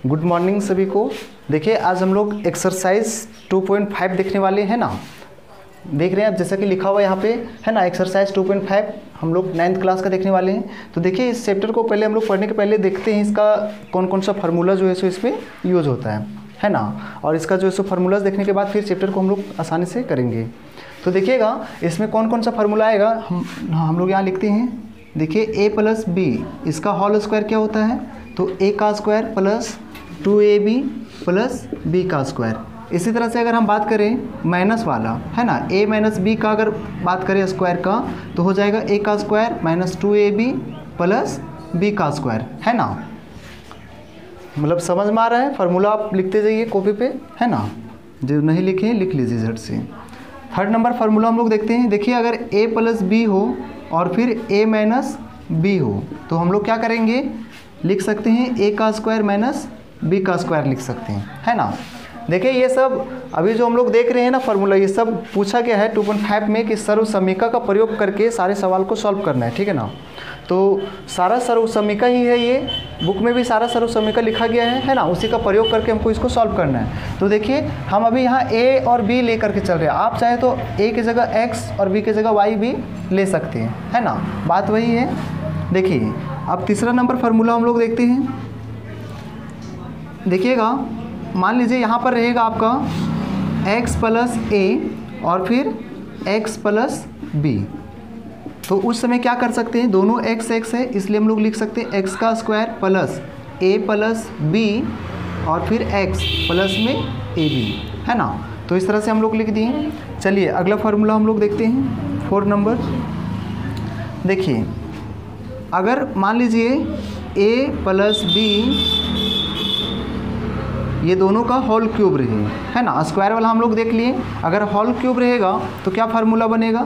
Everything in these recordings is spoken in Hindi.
गुड मॉर्निंग सभी को। देखिए आज हम लोग एक्सरसाइज 2.5 देखने वाले हैं ना। देख रहे हैं आप, जैसा कि लिखा हुआ है यहाँ पे है ना, एक्सरसाइज 2.5 हम लोग 9th क्लास का देखने वाले हैं। तो देखिए इस चैप्टर को पहले हम लोग पढ़ने के पहले देखते हैं इसका कौन कौन सा फार्मूला जो है सो इसमें यूज़ होता है ना। और इसका जो है सो फार्मूलाज देखने के बाद फिर चैप्टर को हम लोग आसानी से करेंगे। तो देखिएगा इसमें कौन कौन सा फार्मूला आएगा, हम लोग यहाँ लिखते हैं। देखिए a प्लस बी, इसका होल स्क्वायर क्या होता है, तो a का square plus 2ab plus b का स्क्वायर। इसी तरह से अगर हम बात करें माइनस वाला है ना, a माइनस बी का अगर बात करें स्क्वायर का, तो हो जाएगा a का square minus 2ab plus b का स्क्वायर, है ना। मतलब समझ में आ रहा है, फार्मूला आप लिखते जाइए कॉपी पे, है ना। जो नहीं लिखे लिख लीजिए झट से। थर्ड नंबर फार्मूला हम लोग देखते हैं। देखिए अगर a प्लस बी हो और फिर a माइनस बी हो, तो हम लोग क्या करेंगे, लिख सकते हैं a का स्क्वायर माइनस b का स्क्वायर लिख सकते हैं, है ना। देखिए ये सब अभी जो हम लोग देख रहे हैं ना फार्मूला, ये सब पूछा गया है 2.5 में कि सर्व समीका का प्रयोग करके सारे सवाल को सॉल्व करना है, ठीक है ना। तो सारा सर्व समीका ही है, ये बुक में भी सारा सर्व समीका लिखा गया है ना। उसी का प्रयोग करके हमको इसको सॉल्व करना है। तो देखिए हम अभी यहाँ a और b लेकर के चल रहे हैं। आप चाहे तो a की जगह x और b की जगह y भी ले सकते हैं, है ना, बात वही है। देखिए अब तीसरा नंबर फार्मूला हम लोग देखते हैं। देखिएगा मान लीजिए यहाँ पर रहेगा आपका x प्लस a और फिर x प्लस b। तो उस समय क्या कर सकते हैं, दोनों x x है इसलिए हम लोग लिख सकते हैं x का square plus a plus b और फिर x प्लस में ab, है ना। तो इस तरह से हम लोग लिख दिए। चलिए अगला फार्मूला हम लोग देखते हैं, 4 नंबर। देखिए अगर मान लीजिए a प्लस b ये दोनों का होल क्यूब रहे, है ना। स्क्वायर वाला हम लोग देख लिए। अगर होल क्यूब रहेगा तो क्या फार्मूला बनेगा,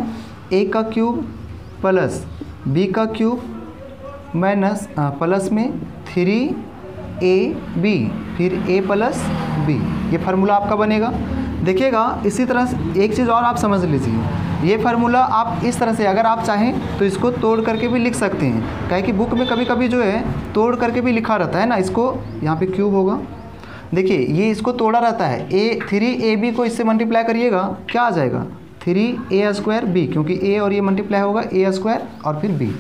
a का क्यूब प्लस b का क्यूब माइनस प्लस में 3ab फिर a प्लस b, ये फार्मूला आपका बनेगा। देखिएगा इसी तरह से एक चीज़ और आप समझ लीजिए, ये फार्मूला आप इस तरह से अगर आप चाहें तो इसको तोड़ करके भी लिख सकते हैं। काहे कि बुक में कभी कभी जो है तोड़ करके भी लिखा रहता है ना। इसको यहाँ पे क्यूब होगा, देखिए ये इसको तोड़ा रहता है, 3ab को इससे मल्टीप्लाई करिएगा, क्या आ जाएगा 3a स्क्वायर b, क्योंकि a और ये मल्टीप्लाई होगा a स्क्वायर और फिर b।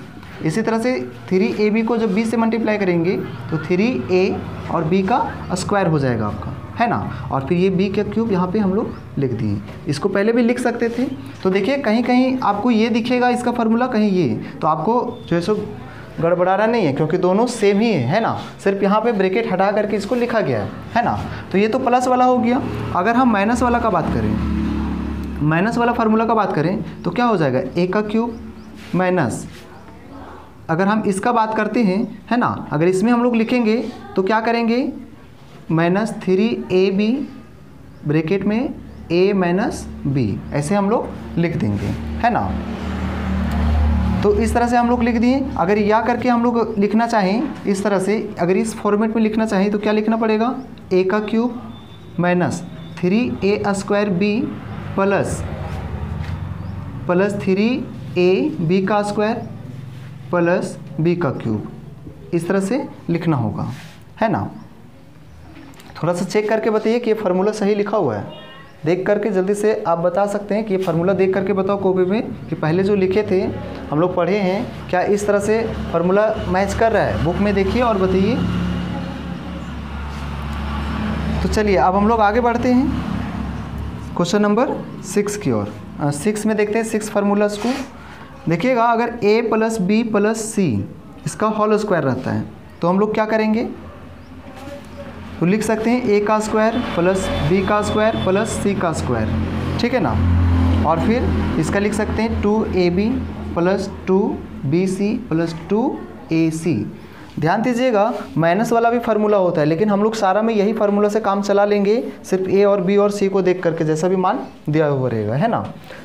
इसी तरह से 3ab को जब b से मल्टीप्लाई करेंगे तो 3a और b का स्क्वायर हो जाएगा आपका, है ना। और फिर ये b का क्यूब यहाँ पे हम लोग लिख दिए। इसको पहले भी लिख सकते थे। तो देखिए कहीं कहीं आपको ये दिखेगा इसका फार्मूला, कहीं ये, तो आपको जो है सो गड़बड़ाना नहीं है क्योंकि दोनों सेम ही है ना। सिर्फ यहाँ पे ब्रैकेट हटा करके इसको लिखा गया है ना। तो ये तो प्लस वाला हो गया। अगर हम माइनस वाला का बात करें, माइनस वाला फार्मूला का बात करें तो क्या हो जाएगा, a का क्यूब माइनस, अगर हम इसका बात करते हैं, है ना, अगर इसमें हम लोग लिखेंगे तो क्या करेंगे, माइनस 3ab ब्रैकेट में a माइनस b, ऐसे हम लोग लिख देंगे, है ना। तो इस तरह से हम लोग लिख दिए। अगर या करके हम लोग लिखना चाहें इस तरह से, अगर इस फॉर्मेट में लिखना चाहें तो क्या लिखना पड़ेगा, a का cube minus 3a square b plus 3ab का स्क्वायर प्लस b का क्यूब, इस तरह से लिखना होगा, है ना। थोड़ा सा चेक करके बताइए कि ये फार्मूला सही लिखा हुआ है। देख करके जल्दी से आप बता सकते हैं कि ये फार्मूला देख करके बताओ कॉपी में कि पहले जो लिखे थे हम लोग पढ़े हैं, क्या इस तरह से फार्मूला मैच कर रहा है। बुक में देखिए और बताइए। तो चलिए अब हम लोग आगे बढ़ते हैं क्वेश्चन नंबर 6 की ओर। 6 में देखते हैं 6 फार्मूलाज को। देखिएगा अगर a प्लस बी प्लस सी इसका होल स्क्वायर रहता है तो हम लोग क्या करेंगे, तो लिख सकते हैं a का स्क्वायर प्लस b का स्क्वायर प्लस c का स्क्वायर, ठीक है ना। और फिर इसका लिख सकते हैं 2ab plus 2bc plus 2ac। ध्यान दीजिएगा माइनस वाला भी फार्मूला होता है, लेकिन हम लोग सारा में यही फार्मूला से काम चला लेंगे, सिर्फ a और b और c को देख करके जैसा भी मान दिया हुआ रहेगा, है ना।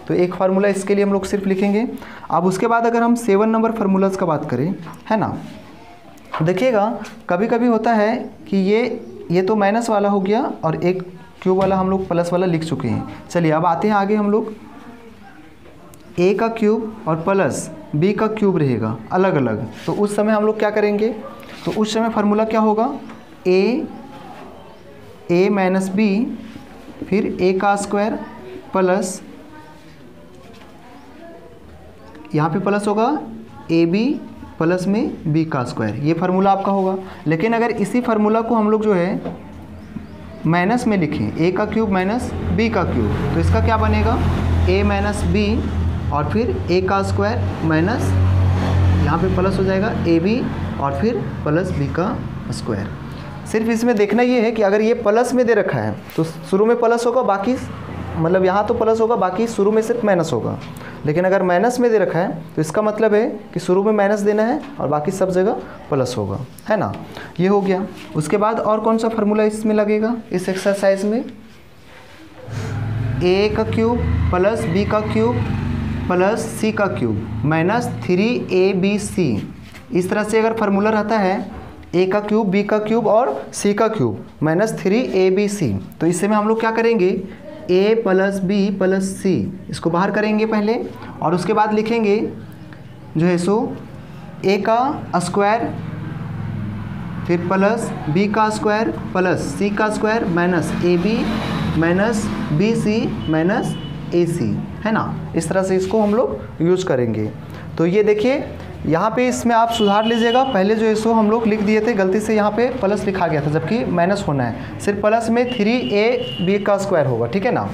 तो एक फार्मूला इसके लिए हम लोग सिर्फ लिखेंगे। अब उसके बाद अगर हम 7 नंबर फार्मूलाज का बात करें, है ना, देखिएगा कभी कभी होता है कि ये तो माइनस वाला हो गया और एक क्यूब वाला हम लोग प्लस वाला लिख चुके हैं। चलिए अब आते हैं आगे, हम लोग a का क्यूब और प्लस b का क्यूब रहेगा अलग अलग, तो उस समय हम लोग क्या करेंगे, तो उस समय फार्मूला क्या होगा, a ए माइनस बी, फिर ए का स्क्वायर प्लस, यहाँ पे प्लस होगा ए बी प्लस में बी का स्क्वायर, ये फार्मूला आपका होगा। लेकिन अगर इसी फार्मूला को हम लोग जो है माइनस में लिखें, ए का क्यूब माइनस बी का क्यूब, तो इसका क्या बनेगा, ए माइनस बी और फिर ए का स्क्वायर माइनस, यहाँ पे प्लस हो जाएगा ए बी और फिर प्लस बी का स्क्वायर। सिर्फ इसमें देखना ये है कि अगर ये प्लस में दे रखा है तो शुरू में प्लस होगा, बाकी मतलब यहाँ तो प्लस होगा, बाकी शुरू में सिर्फ माइनस होगा। लेकिन अगर माइनस में दे रखा है तो इसका मतलब है कि शुरू में माइनस देना है और बाकी सब जगह प्लस होगा, है ना। ये हो गया। उसके बाद और कौन सा फार्मूला इसमें लगेगा इस एक्सरसाइज में, ए का क्यूब प्लस बी का क्यूब प्लस सी का क्यूब माइनस 3ab, इस तरह से अगर फार्मूला रहता है ए का क्यूब बी का क्यूब और सी का क्यूब माइनस 3ab, तो इससे में हम लोग क्या करेंगे, ए प्लस बी प्लस सी, इसको बाहर करेंगे पहले और उसके बाद लिखेंगे जो है सो ए का स्क्वायर फिर प्लस बी का स्क्वायर प्लस सी का square minus A B minus B C minus A C, है ना। इस तरह से इसको हम लोग यूज करेंगे। तो ये देखिए यहाँ पे इसमें आप सुधार लीजिएगा, पहले जो है सो हम लोग लिख दिए थे गलती से, यहाँ पे प्लस लिखा गया था जबकि माइनस होना है, सिर्फ प्लस में 3ab का स्क्वायर होगा, ठीक है ना।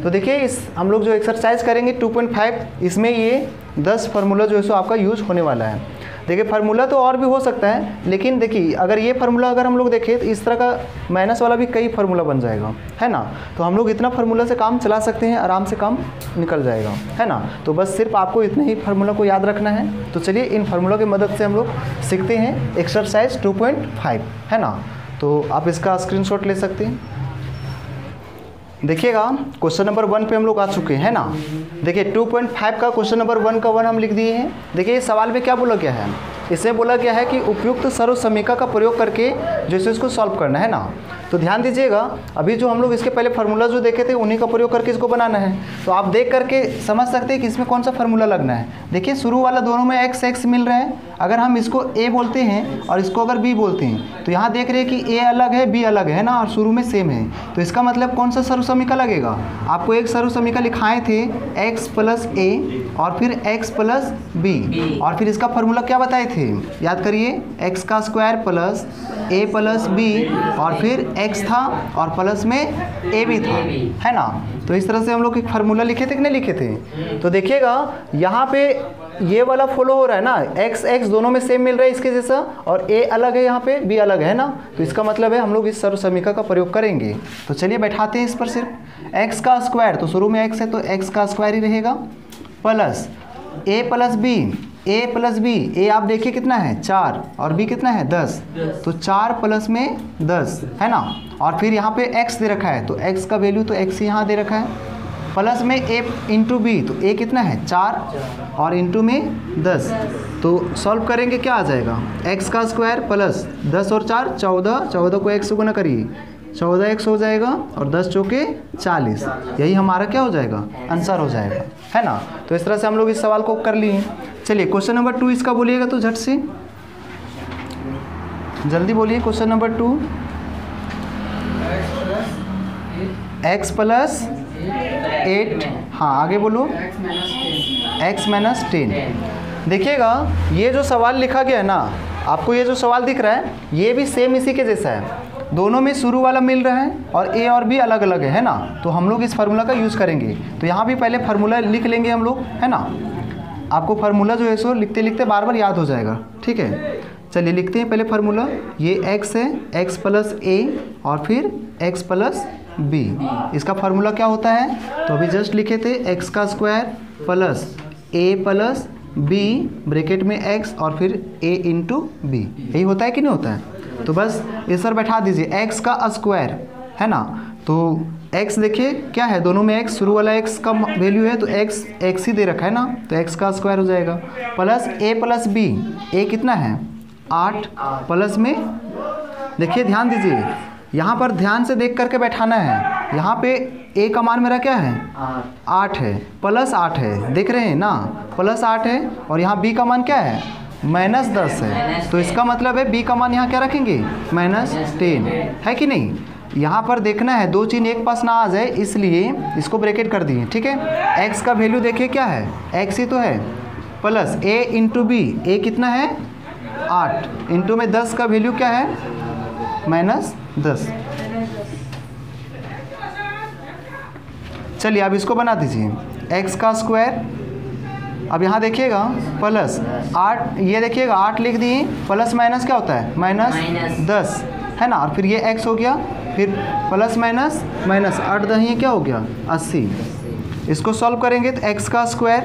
तो देखिए इस हम लोग जो एक्सरसाइज करेंगे 2.5, इसमें ये 10 फार्मूला जो है सो आपका यूज होने वाला है। देखिए फार्मूला तो और भी हो सकता है, लेकिन देखिए अगर ये फार्मूला अगर हम लोग देखें तो इस तरह का माइनस वाला भी कई फार्मूला बन जाएगा, है ना। तो हम लोग इतना फार्मूला से काम चला सकते हैं, आराम से काम निकल जाएगा, है ना। तो बस सिर्फ आपको इतने ही फार्मूला को याद रखना है। तो चलिए इन फार्मूला की मदद से हम लोग सीखते हैं एक्सरसाइज 2.5, है ना। तो आप इसका स्क्रीनशॉट ले सकते हैं। देखिएगा क्वेश्चन नंबर 1 पे हम लोग आ चुके हैं, है ना। देखिए 2.5 का क्वेश्चन नंबर 1 का 1 हम लिख दिए हैं। देखिए इस सवाल में क्या बोला गया है, इसमें बोला गया है कि उपयुक्त सर्व समीकरण का प्रयोग करके जैसे इसको सॉल्व करना है ना। तो ध्यान दीजिएगा, अभी जो हम लोग इसके पहले फार्मूला जो देखे थे उन्हीं का प्रयोग करके इसको बनाना है। तो आप देख करके समझ सकते हैं कि इसमें कौन सा फार्मूला लगना है। देखिए शुरू वाला दोनों में x x मिल रहा है, अगर हम इसको a बोलते हैं और इसको अगर b बोलते हैं तो यहाँ देख रहे हैं कि a अलग है b अलग है ना, और शुरू में सेम है। तो इसका मतलब कौन सा सर्व समीकरण लगेगा, आपको एक सर्व समीकरण लिखाए थे x प्लस a और फिर x प्लस b, और फिर इसका फार्मूला क्या बताए थे, याद करिए, x का square plus a plus b और फिर x था और प्लस में a भी था, है ना। तो इस तरह से हम लोग एक फार्मूला लिखे थे कि नहीं लिखे थे। तो देखिएगा यहाँ पे ये वाला फॉलो हो रहा है ना, x x दोनों में सेम मिल रहा है इसके जैसा, और a अलग है यहाँ पे b अलग है ना। तो इसका मतलब है हम लोग इस सर्व समीकरण का प्रयोग करेंगे। तो चलिए बैठाते हैं इस पर सिर्फ x का स्क्वायर, तो शुरू में x है तो x का स्क्वायर ही रहेगा, plus a plus b, a plus B, a आप देखिए कितना है 4 और b कितना है 10, तो 4 प्लस में 10, है ना। और फिर यहाँ पे x दे रखा है तो x का वैल्यू तो x यहाँ दे रखा है, प्लस में a इंटू बी, तो a कितना है 4 और इंटू में 10। तो सॉल्व करेंगे क्या आ जाएगा, x का स्क्वायर प्लस 10 और 4 14, 14 को x से गुना करिए 14x हो जाएगा और 10 चौके 40, यही हमारा क्या हो जाएगा, आंसर हो जाएगा, है ना। तो इस तरह से हम लोग इस सवाल को कर लिए। चलिए क्वेश्चन नंबर 2 इसका बोलिएगा तो झट से जल्दी बोलिए। क्वेश्चन नंबर 2, x प्लस 8, हाँ आगे बोलो, x माइनस 10। देखिएगा ये जो सवाल लिखा गया है ना, आपको ये जो सवाल दिख रहा है ये भी सेम इसी के जैसा है, दोनों में शुरू वाला मिल रहा है और a और b अलग अलग है ना। तो हम लोग इस फार्मूला का यूज़ करेंगे। तो यहाँ भी पहले फार्मूला लिख लेंगे हम लोग, है ना। आपको फार्मूला जो है सो लिखते लिखते बार बार याद हो जाएगा, ठीक है। चलिए लिखते हैं पहले फार्मूला। ये x है, x प्लस a और फिर x प्लस b, इसका फार्मूला क्या होता है, तो अभी जस्ट लिखे थे x का square plus a plus b bracket में x और फिर a इंटू b, यही होता है कि नहीं होता है। तो बस ये सर बैठा दीजिए, x का स्क्वायर, है ना। तो x देखिए क्या है, दोनों में x, शुरू वाला x का वैल्यू है तो x ही दे रखा है ना, तो x का स्क्वायर हो जाएगा, plus a plus b, a कितना है 8, प्लस में देखिए ध्यान दीजिए, यहाँ पर ध्यान से देख करके बैठाना है। यहाँ पे a का मान मेरा क्या है 8 है, प्लस 8 है, देख रहे हैं ना, प्लस 8 है, और यहाँ b का मान क्या है -10 है। तो इसका मतलब है b का मान यहाँ क्या रखेंगे -10, है कि नहीं। यहाँ पर देखना है दो चीज़ एक पास ना आ जाए, इसलिए इसको ब्रैकेट कर दिए, ठीक है। x का वैल्यू देखिए क्या है, x ही तो है, plus a into B, a कितना है 8, इंटू में 10 का वैल्यू क्या है -10। चलिए अब इसको बना दीजिए, x का स्क्वायर, अब यहाँ देखिएगा प्लस 8, ये देखिएगा 8 लिख दिए, प्लस माइनस क्या होता है -10 है ना, और फिर ये x हो गया, फिर प्लस माइनस माइनस 8 दही क्या हो गया 80। इसको सॉल्व करेंगे तो x का स्क्वायर,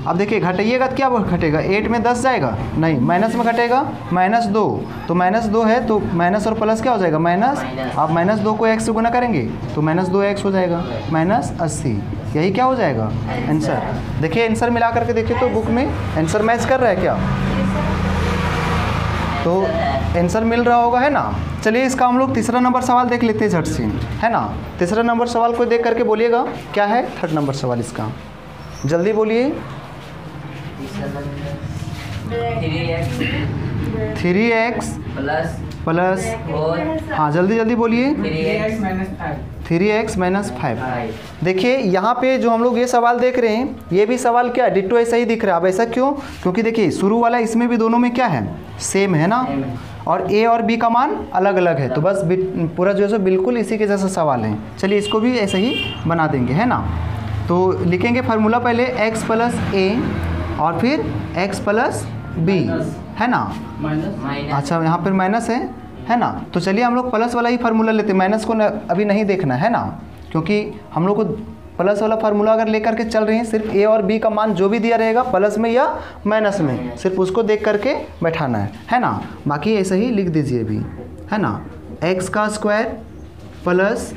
अब देखिए घटाइएगा तो क्या घटेगा, 8 में 10 जाएगा नहीं, माइनस में घटेगा -2, तो -2 है तो माइनस और प्लस क्या हो जाएगा माइनस, आप -2 को x से गुना करेंगे तो -2x हो जाएगा, -80, यही क्या हो जाएगा आंसर। देखिए आंसर मिला करके देखिए तो बुक में आंसर मैच कर रहा है क्या, तो आंसर मिल रहा होगा है ना। चलिए इसका हम लोग तीसरा नंबर सवाल देख लेते हैं झट से, है ना। तीसरा नंबर सवाल को देख करके बोलिएगा क्या है, थर्ड नंबर सवाल इसका, जल्दी बोलिए। 3x प्लस हाँ जल्दी जल्दी बोलिए 3x माइनस 5। देखिए यहाँ पे जो हम लोग ये सवाल देख रहे हैं, ये भी सवाल क्या डिट्टो ऐसा ही दिख रहा है। अब ऐसा क्यों, क्योंकि देखिए शुरू वाला इसमें भी दोनों में क्या है सेम है ना, और a और b का मान अलग अलग है, तो बस पूरा जो है बिल्कुल इसी के जैसा सवाल है। चलिए इसको भी ऐसे ही बना देंगे, है ना। तो लिखेंगे फार्मूला पहले x प्लस a और फिर x प्लस b, है ना। अच्छा यहाँ पर माइनस है ना, तो चलिए हम लोग प्लस वाला ही फार्मूला लेते हैं, माइनस को अभी नहीं देखना है ना, क्योंकि हम लोग को प्लस वाला फार्मूला अगर लेकर के चल रहे हैं, सिर्फ a और b का मान जो भी दिया रहेगा प्लस में या माइनस में, सिर्फ उसको देख करके बैठाना है ना। बाकी ऐसे ही लिख दीजिए भी, है ना, x का square plus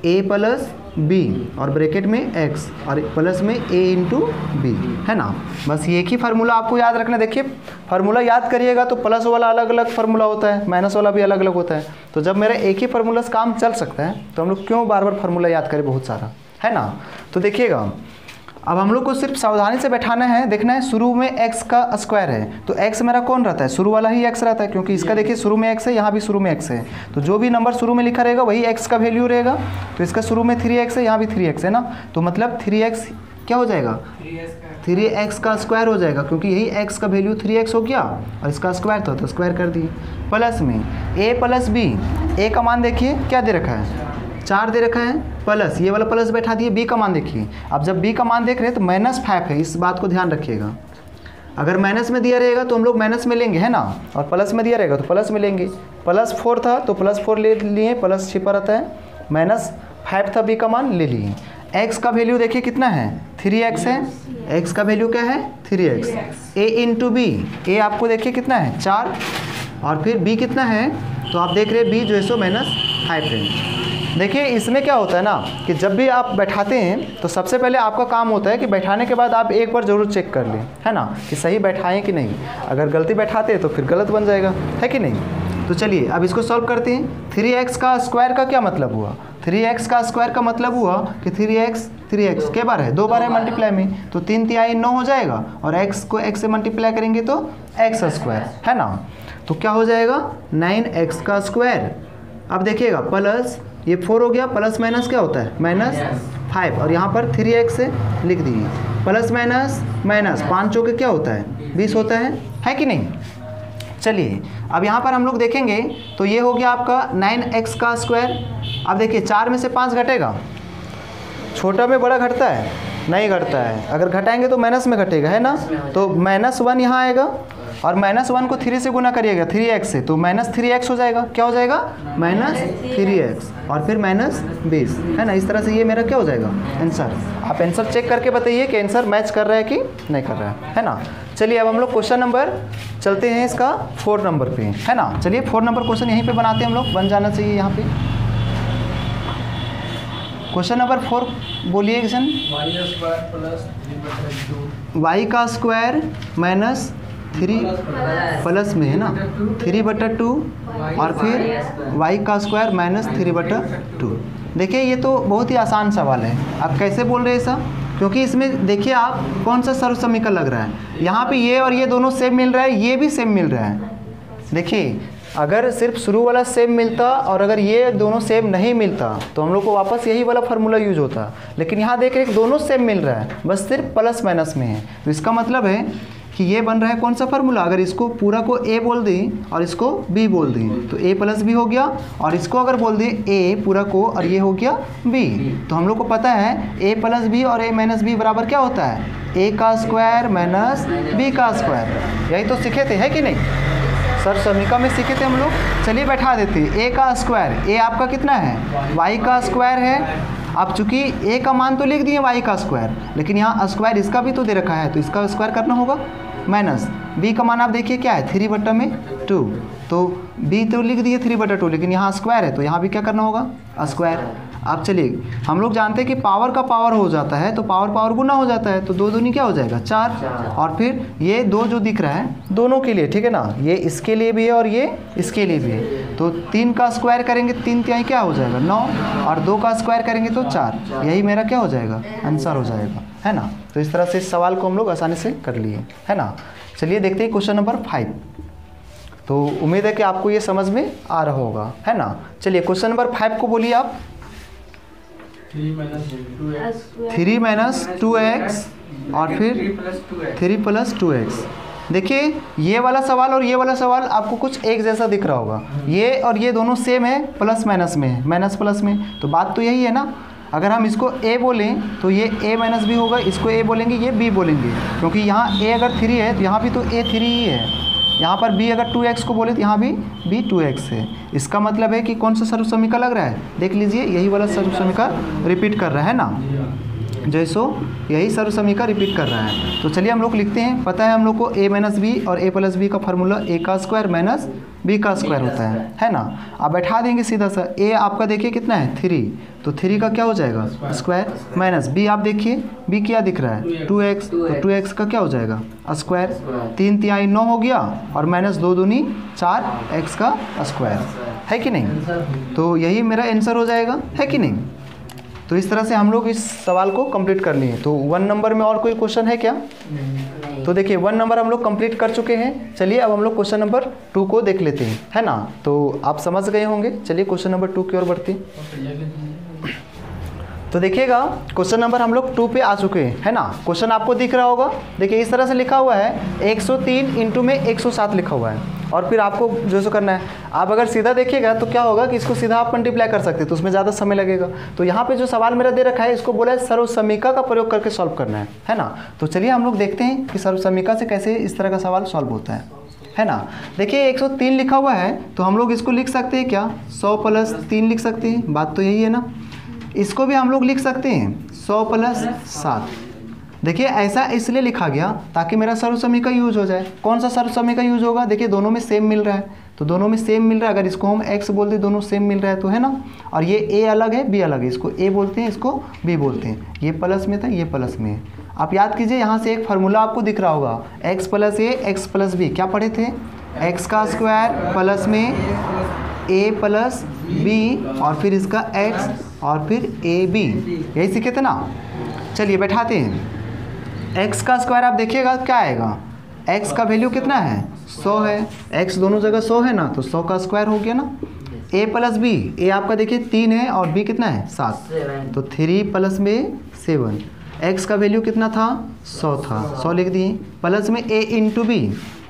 a plus b और ब्रैकेट में x और प्लस में a इंटू बी, है ना। बस ये एक ही फार्मूला आपको याद रखना। देखिए फार्मूला याद करिएगा तो प्लस वाला अलग अलग फार्मूला होता है, माइनस वाला भी अलग अलग होता है, तो जब मेरा एक ही फार्मूला से काम चल सकता है तो हम लोग क्यों बार बार फार्मूला याद करें बहुत सारा, है ना। तो देखिएगा अब हम लोग को सिर्फ सावधानी से बैठाना है, देखना है शुरू में x का स्क्वायर है, तो x मेरा कौन रहता है, शुरू वाला ही x रहता है, क्योंकि इसका देखिए शुरू में x है, यहाँ भी शुरू में x है, तो जो भी नंबर शुरू में लिखा रहेगा वही x का वैल्यू रहेगा। तो इसका शुरू में 3x है, यहाँ भी 3x है ना, तो मतलब 3x क्या हो जाएगा 3x का स्क्वायर हो जाएगा, क्योंकि यही x का वैल्यू 3x हो गया और इसका स्क्वायर था तो स्क्वायर कर दिए। प्लस में a प्लस b, a का मान देखिए क्या दे रखा है 4 दे रखा है, प्लस ये वाला प्लस बैठा दिए, b का मान देखिए। अब जब b का मान देख रहे हैं तो -5 है, इस बात को ध्यान रखिएगा। अगर माइनस में दिया रहेगा तो हम लोग माइनस में लेंगे, है ना, और प्लस में दिया रहेगा तो प्लस में लेंगे। +4 था तो +4 ले लिए, प्लस छिपा रहता है, -5 था b का मान ले लिए। x का वैल्यू देखिए कितना है 3x है, x का वैल्यू क्या है 3x। a into B, a आपको देखिए कितना है 4 और फिर b कितना है, तो आप देख रहे हैं b जो है सो -5 है। देखिए इसमें क्या होता है ना कि जब भी आप बैठाते हैं तो सबसे पहले आपका काम होता है कि बैठाने के बाद आप एक बार ज़रूर चेक कर लें, है ना, कि सही बैठाएं कि नहीं। अगर गलती बैठाते हैं तो फिर गलत बन जाएगा, है कि नहीं। तो चलिए अब इसको सॉल्व करते हैं। 3x का स्क्वायर का क्या मतलब हुआ, 3x का स्क्वायर का मतलब हुआ कि 3x के बार है, 2 बार है मल्टीप्लाई में, तो 3 तिहाई 9 हो जाएगा, और x को x से मल्टीप्लाई करेंगे तो x स्क्वायर, है ना। तो क्या हो जाएगा 9x का स्क्वायर। अब देखिएगा प्लस ये 4 हो गया, प्लस माइनस क्या होता है -5, और यहाँ पर 3x से लिख दिए, प्लस माइनस माइनस 5 चौके क्या होता है 20 होता है कि नहीं। चलिए अब यहाँ पर हम लोग देखेंगे तो ये हो गया आपका 9x का स्क्वायर। अब देखिए 4 में से 5 घटेगा, छोटा में बड़ा घटता है नहीं घटता है, अगर घटाएंगे तो माइनस में घटेगा, है ना। तो -1 यहाँ आएगा और -1 को 3 से गुना करिएगा 3x से, तो -3x हो जाएगा, क्या हो जाएगा -3x और फिर -20, है ना। इस तरह से ये मेरा क्या हो जाएगा आंसर। आप आंसर चेक करके बताइए कि आंसर मैच कर रहा है कि नहीं कर रहा है ना। चलिए अब हम लोग क्वेश्चन नंबर चलते हैं इसका 4 नंबर पे, है ना। चलिए 4 नंबर क्वेश्चन यहीं पे बनाते हैं हम लोग, बन जाना चाहिए यहाँ पे। क्वेश्चन नंबर 4 बोलिए क्वेश्चन। y का स्क्वायर -3 प्लस में, है ना, 3/2 और फिर y का स्क्वायर -3/2। देखिए ये तो बहुत ही आसान सवाल है। आप कैसे बोल रहे हैं ऐसा, क्योंकि इसमें देखिए आप कौन सा सर्व समीकरण लग रहा है, यहाँ पे ये और ये दोनों सेम मिल रहा है, ये भी सेम मिल रहा है। देखिए अगर सिर्फ शुरू वाला सेम मिलता और अगर ये दोनों सेम नहीं मिलता तो हम लोग को वापस यही वाला फार्मूला यूज होता, लेकिन यहाँ देख रहे दोनों सेम मिल रहा है, बस सिर्फ प्लस माइनस में है। तो इसका मतलब है कि ये बन रहा है कौन सा फार्मूला, अगर इसको पूरा को ए बोल दें और इसको बी बोल दें तो ए प्लस बी हो गया, और इसको अगर बोल दें ए पूरा को और ये हो गया बी, तो हम लोग को पता है ए प्लस बी और ए माइनस बी बराबर क्या होता है, ए का स्क्वायर माइनस बी का स्क्वायर। यही तो सीखे थे, है कि नहीं सर, समीका में सीखे थे हम लोग। चलिए बैठा देते, ए का स्क्वायर, ए आपका कितना है वाई का स्क्वायर है। अब चूंकि ए का मान तो लिख दिए वाई का स्क्वायर, लेकिन यहाँ स्क्वायर इसका भी तो दे रखा है तो इसका स्क्वायर करना होगा, माइनस बी का मान आप देखिए क्या है 3/2, तो बी तो लिख दिए 3/2, लेकिन यहाँ स्क्वायर है तो यहाँ भी क्या करना होगा स्क्वायर। अब चलिए हम लोग जानते हैं कि पावर का पावर हो जाता है तो पावर पावर गुना हो जाता है, तो 2 दूनी क्या हो जाएगा 4, और फिर ये 2 जो दिख रहा है दोनों के लिए, ठीक है ना, ये इसके लिए भी है और ये इसके लिए भी है, तो 3 का स्क्वायर करेंगे 3 तिहाई क्या हो जाएगा 9, और 2 का स्क्वायर करेंगे तो 4, यही मेरा क्या हो जाएगा आंसर हो जाएगा, है ना। तो इस तरह से इस सवाल को हम लोग आसानी से कर लिए, है ना। चलिए देखते हैं क्वेश्चन नंबर 5। तो उम्मीद है कि आपको ये समझ में आ रहा होगा, है ना। चलिए क्वेश्चन नंबर 5 को बोलिए आप। 3 माइनस 2x और फिर 3 प्लस 2x। देखिए ये वाला सवाल और ये वाला सवाल आपको कुछ एक जैसा दिख रहा होगा, ये और ये दोनों सेम है, प्लस माइनस में है, माइनस प्लस में, तो बात तो यही है ना। अगर हम इसको a बोलें तो ये a माइनस बी होगा, इसको a बोलेंगे ये b बोलेंगे, क्योंकि यहाँ a अगर 3 है तो यहाँ भी तो a 3 ही है, यहाँ पर b अगर 2x को बोले तो यहाँ भी b 2x है। इसका मतलब है कि कौन सा सर्व समीकरण लग रहा है, देख लीजिए यही वाला सर्व समीकरण रिपीट कर रहा है ना, जैसो यही सर्व समीकरण रिपीट कर रहा है। तो चलिए हम लोग लिखते हैं, पता है हम लोग को a माइनस बी और a प्लस बी का फार्मूला a का स्क्वायर माइनस b का स्क्वायर होता है ना। अब बैठा देंगे सीधा सा, a आपका देखिए कितना है 3, तो 3 का क्या हो जाएगा स्क्वायर, माइनस b आप देखिए b क्या दिख रहा है 2x, तो 2x का क्या हो जाएगा स्क्वायर, 3 तिहाई 9 हो गया, और माइनस 2 दूनी 4 x का स्क्वायर, है कि नहीं। तो यही मेरा आंसर हो जाएगा, है कि नहीं। तो इस तरह से हम लोग इस सवाल को कंप्लीट कर लिए। तो 1 नंबर में और कोई क्वेश्चन है क्या? नहीं। तो देखिए 1 नंबर हम लोग कंप्लीट कर चुके हैं। चलिए अब हम लोग क्वेश्चन नंबर 2 को देख लेते हैं, है ना। तो आप समझ गए होंगे। चलिए क्वेश्चन नंबर 2 की ओर बढ़ते हैं। तो देखिएगा क्वेश्चन नंबर हम लोग 2 पे आ चुके हैं, है ना। क्वेश्चन आपको दिख रहा होगा, देखिए इस तरह से लिखा हुआ है 103 इंटू में 107 लिखा हुआ है, और फिर आपको जो सो करना है, आप अगर सीधा देखिएगा तो क्या होगा कि इसको सीधा आप मल्टीप्लाई कर सकते हैं, तो उसमें ज़्यादा समय लगेगा। तो यहाँ पे जो सवाल मेरा दे रखा है इसको बोला है सर्व समीकरण का प्रयोग करके सॉल्व करना है ना। तो चलिए हम लोग देखते हैं कि सर्व समीकरण से कैसे इस तरह का सवाल सॉल्व होता है ना। देखिए 103 लिखा हुआ है तो हम लोग इसको लिख सकते हैं क्या 100 प्लस 3 लिख सकते हैं, बात तो यही है ना। इसको भी हम लोग लिख सकते हैं 100 प्लस 7। देखिए ऐसा इसलिए लिखा गया ताकि मेरा सर्व समीकरण यूज हो जाए। कौन सा सर्व समीकरण यूज होगा, देखिए दोनों में सेम मिल रहा है, तो दोनों में सेम मिल रहा है। अगर इसको हम x बोलते हैं, दोनों सेम मिल रहा है तो, है ना। और ये a अलग है b अलग है, इसको a बोलते हैं इसको b बोलते हैं। ये प्लस में था, ये प्लस में है। आप याद कीजिए यहाँ से एक फार्मूला आपको दिख रहा होगा x plus a x plus b, क्या पढ़े थे, x का स्क्वायर प्लस में a प्लस b और फिर इसका x और फिर ab, यही सीखे थे ना। चलिए बैठाते हैं। x का स्क्वायर आप देखिएगा क्या आएगा, x का वैल्यू कितना है 100 है, x दोनों जगह 100 है ना, तो 100 का स्क्वायर हो गया ना। a प्लस b, a आपका देखिए 3 है और b कितना है 7, तो 3 प्लस में 7। x का वैल्यू कितना था 100 था, 100 लिख दिए, प्लस में a into b,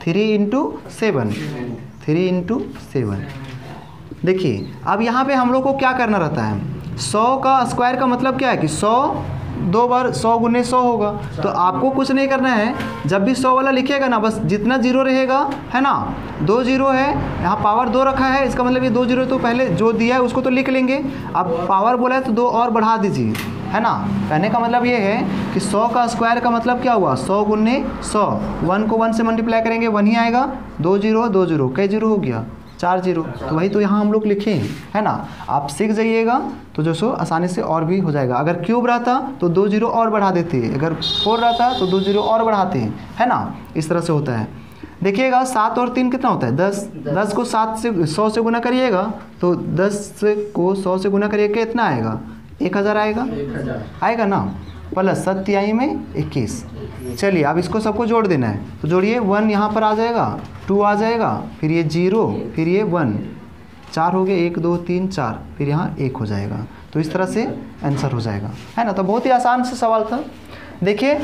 3 into 7, 3 into 7। देखिए अब यहाँ पे हम लोग को क्या करना रहता है, 100 का स्क्वायर का मतलब क्या है कि 100 2 बार 100 गुने 100 होगा। तो आपको कुछ नहीं करना है, जब भी 100 वाला लिखिएगा ना, बस जितना जीरो रहेगा, है ना, 2 जीरो है, यहाँ पावर 2 रखा है, इसका मतलब ये 2 जीरो तो पहले जो दिया है उसको तो लिख लेंगे। अब पावर बोला है तो 2 और बढ़ा दीजिए, है ना। कहने का मतलब ये है कि 100 का स्क्वायर का मतलब क्या हुआ 100 गुने 100, 1 को 1 से मल्टीप्लाई करेंगे 1 ही आएगा, 2 जीरो 2 जीरो, कई जीरो हो गया 4 जीरो, तो वही तो यहाँ हम लोग लिखे हैं, है ना। आप सीख जाइएगा तो जो सो आसानी से और भी हो जाएगा। अगर क्यूब रहता तो 2 जीरो और बढ़ा देते हैं, अगर 4 रहता तो 2 जीरो और बढ़ाते हैं, है ना। इस तरह से होता है। देखिएगा 7 और 3 कितना होता है 10, 10 को 7 से 100 से गुना करिएगा तो 10 को 100 से गुना करिए कितना आएगा 1000 आएगा, आएगा ना। प्लस 7 तिहाई में 21, चलिए अब इसको सबको जोड़ देना है, तो जोड़िए 1 यहाँ पर आ जाएगा, 2 आ जाएगा, फिर ये 0, फिर ये 1, 4 हो गए, 1 2 3 4, फिर यहाँ 1 हो जाएगा। तो इस तरह से आंसर हो जाएगा, है ना। तो बहुत ही आसान सा सवाल था। देखिए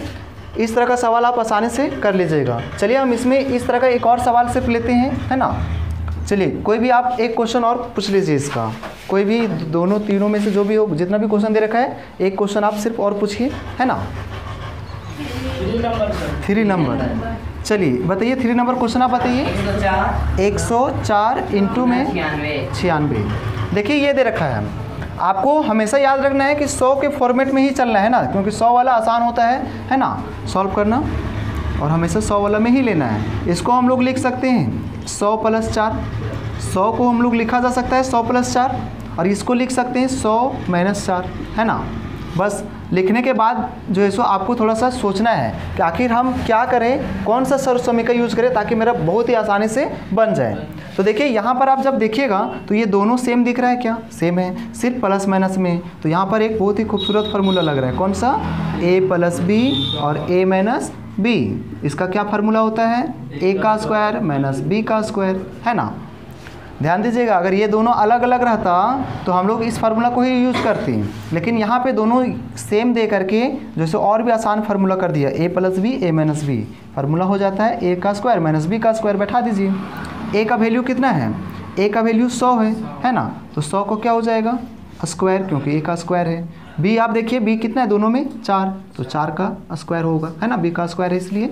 इस तरह का सवाल आप आसानी से कर लीजिएगा। चलिए हम इसमें इस तरह का एक और सवाल सिर्फ लेते हैं, है ना। चलिए कोई भी आप एक क्वेश्चन और पूछ लीजिए इसका, कोई भी दोनों तीनों में से जो भी हो, जितना भी क्वेश्चन दे रखा है एक क्वेश्चन आप सिर्फ और पूछिए, है ना। 3 नंबर, चलिए बताइए 3 नंबर क्वेश्चन आप बताइए। 104 इंटू में 96। देखिए ये दे रखा है, आपको हमेशा याद रखना है कि 100 के फॉर्मेट में ही चलना है ना, क्योंकि 100 वाला आसान होता है ना सॉल्व करना, और हमेशा 100 वाला में ही लेना है। इसको हम लोग लिख सकते हैं 100 + 4, 100 को हम लोग लिखा जा सकता है 100 + 4, और इसको लिख सकते हैं 100 - 4, है ना। बस लिखने के बाद जो है सो आपको थोड़ा सा सोचना है कि आखिर हम क्या करें, कौन सा सर्व समीकरण यूज़ करें ताकि मेरा बहुत ही आसानी से बन जाए। तो देखिए यहाँ पर आप जब देखिएगा तो ये दोनों सेम दिख रहा है, क्या सेम है, सिर्फ प्लस माइनस में। तो यहाँ पर एक बहुत ही खूबसूरत फार्मूला लग रहा है, कौन सा, a + b और a - b। इसका क्या फार्मूला होता है, a² - b², है ना। ध्यान दीजिएगा, अगर ये दोनों अलग अलग रहता तो हम लोग इस फार्मूला को ही यूज़ करते हैं, लेकिन यहाँ पे दोनों सेम दे करके जैसे और भी आसान फार्मूला कर दिया, a + b a - b, formula हो जाता है a² - b²। बैठा दीजिए, a का वैल्यू कितना है, a का वैल्यू 100 है ना, तो 100 को क्या हो जाएगा स्क्वायर, क्योंकि a का स्क्वायर है। b आप देखिए b कितना है दोनों में 4, तो 4 का स्क्वायर होगा, है ना, b का स्क्वायर है इसलिए।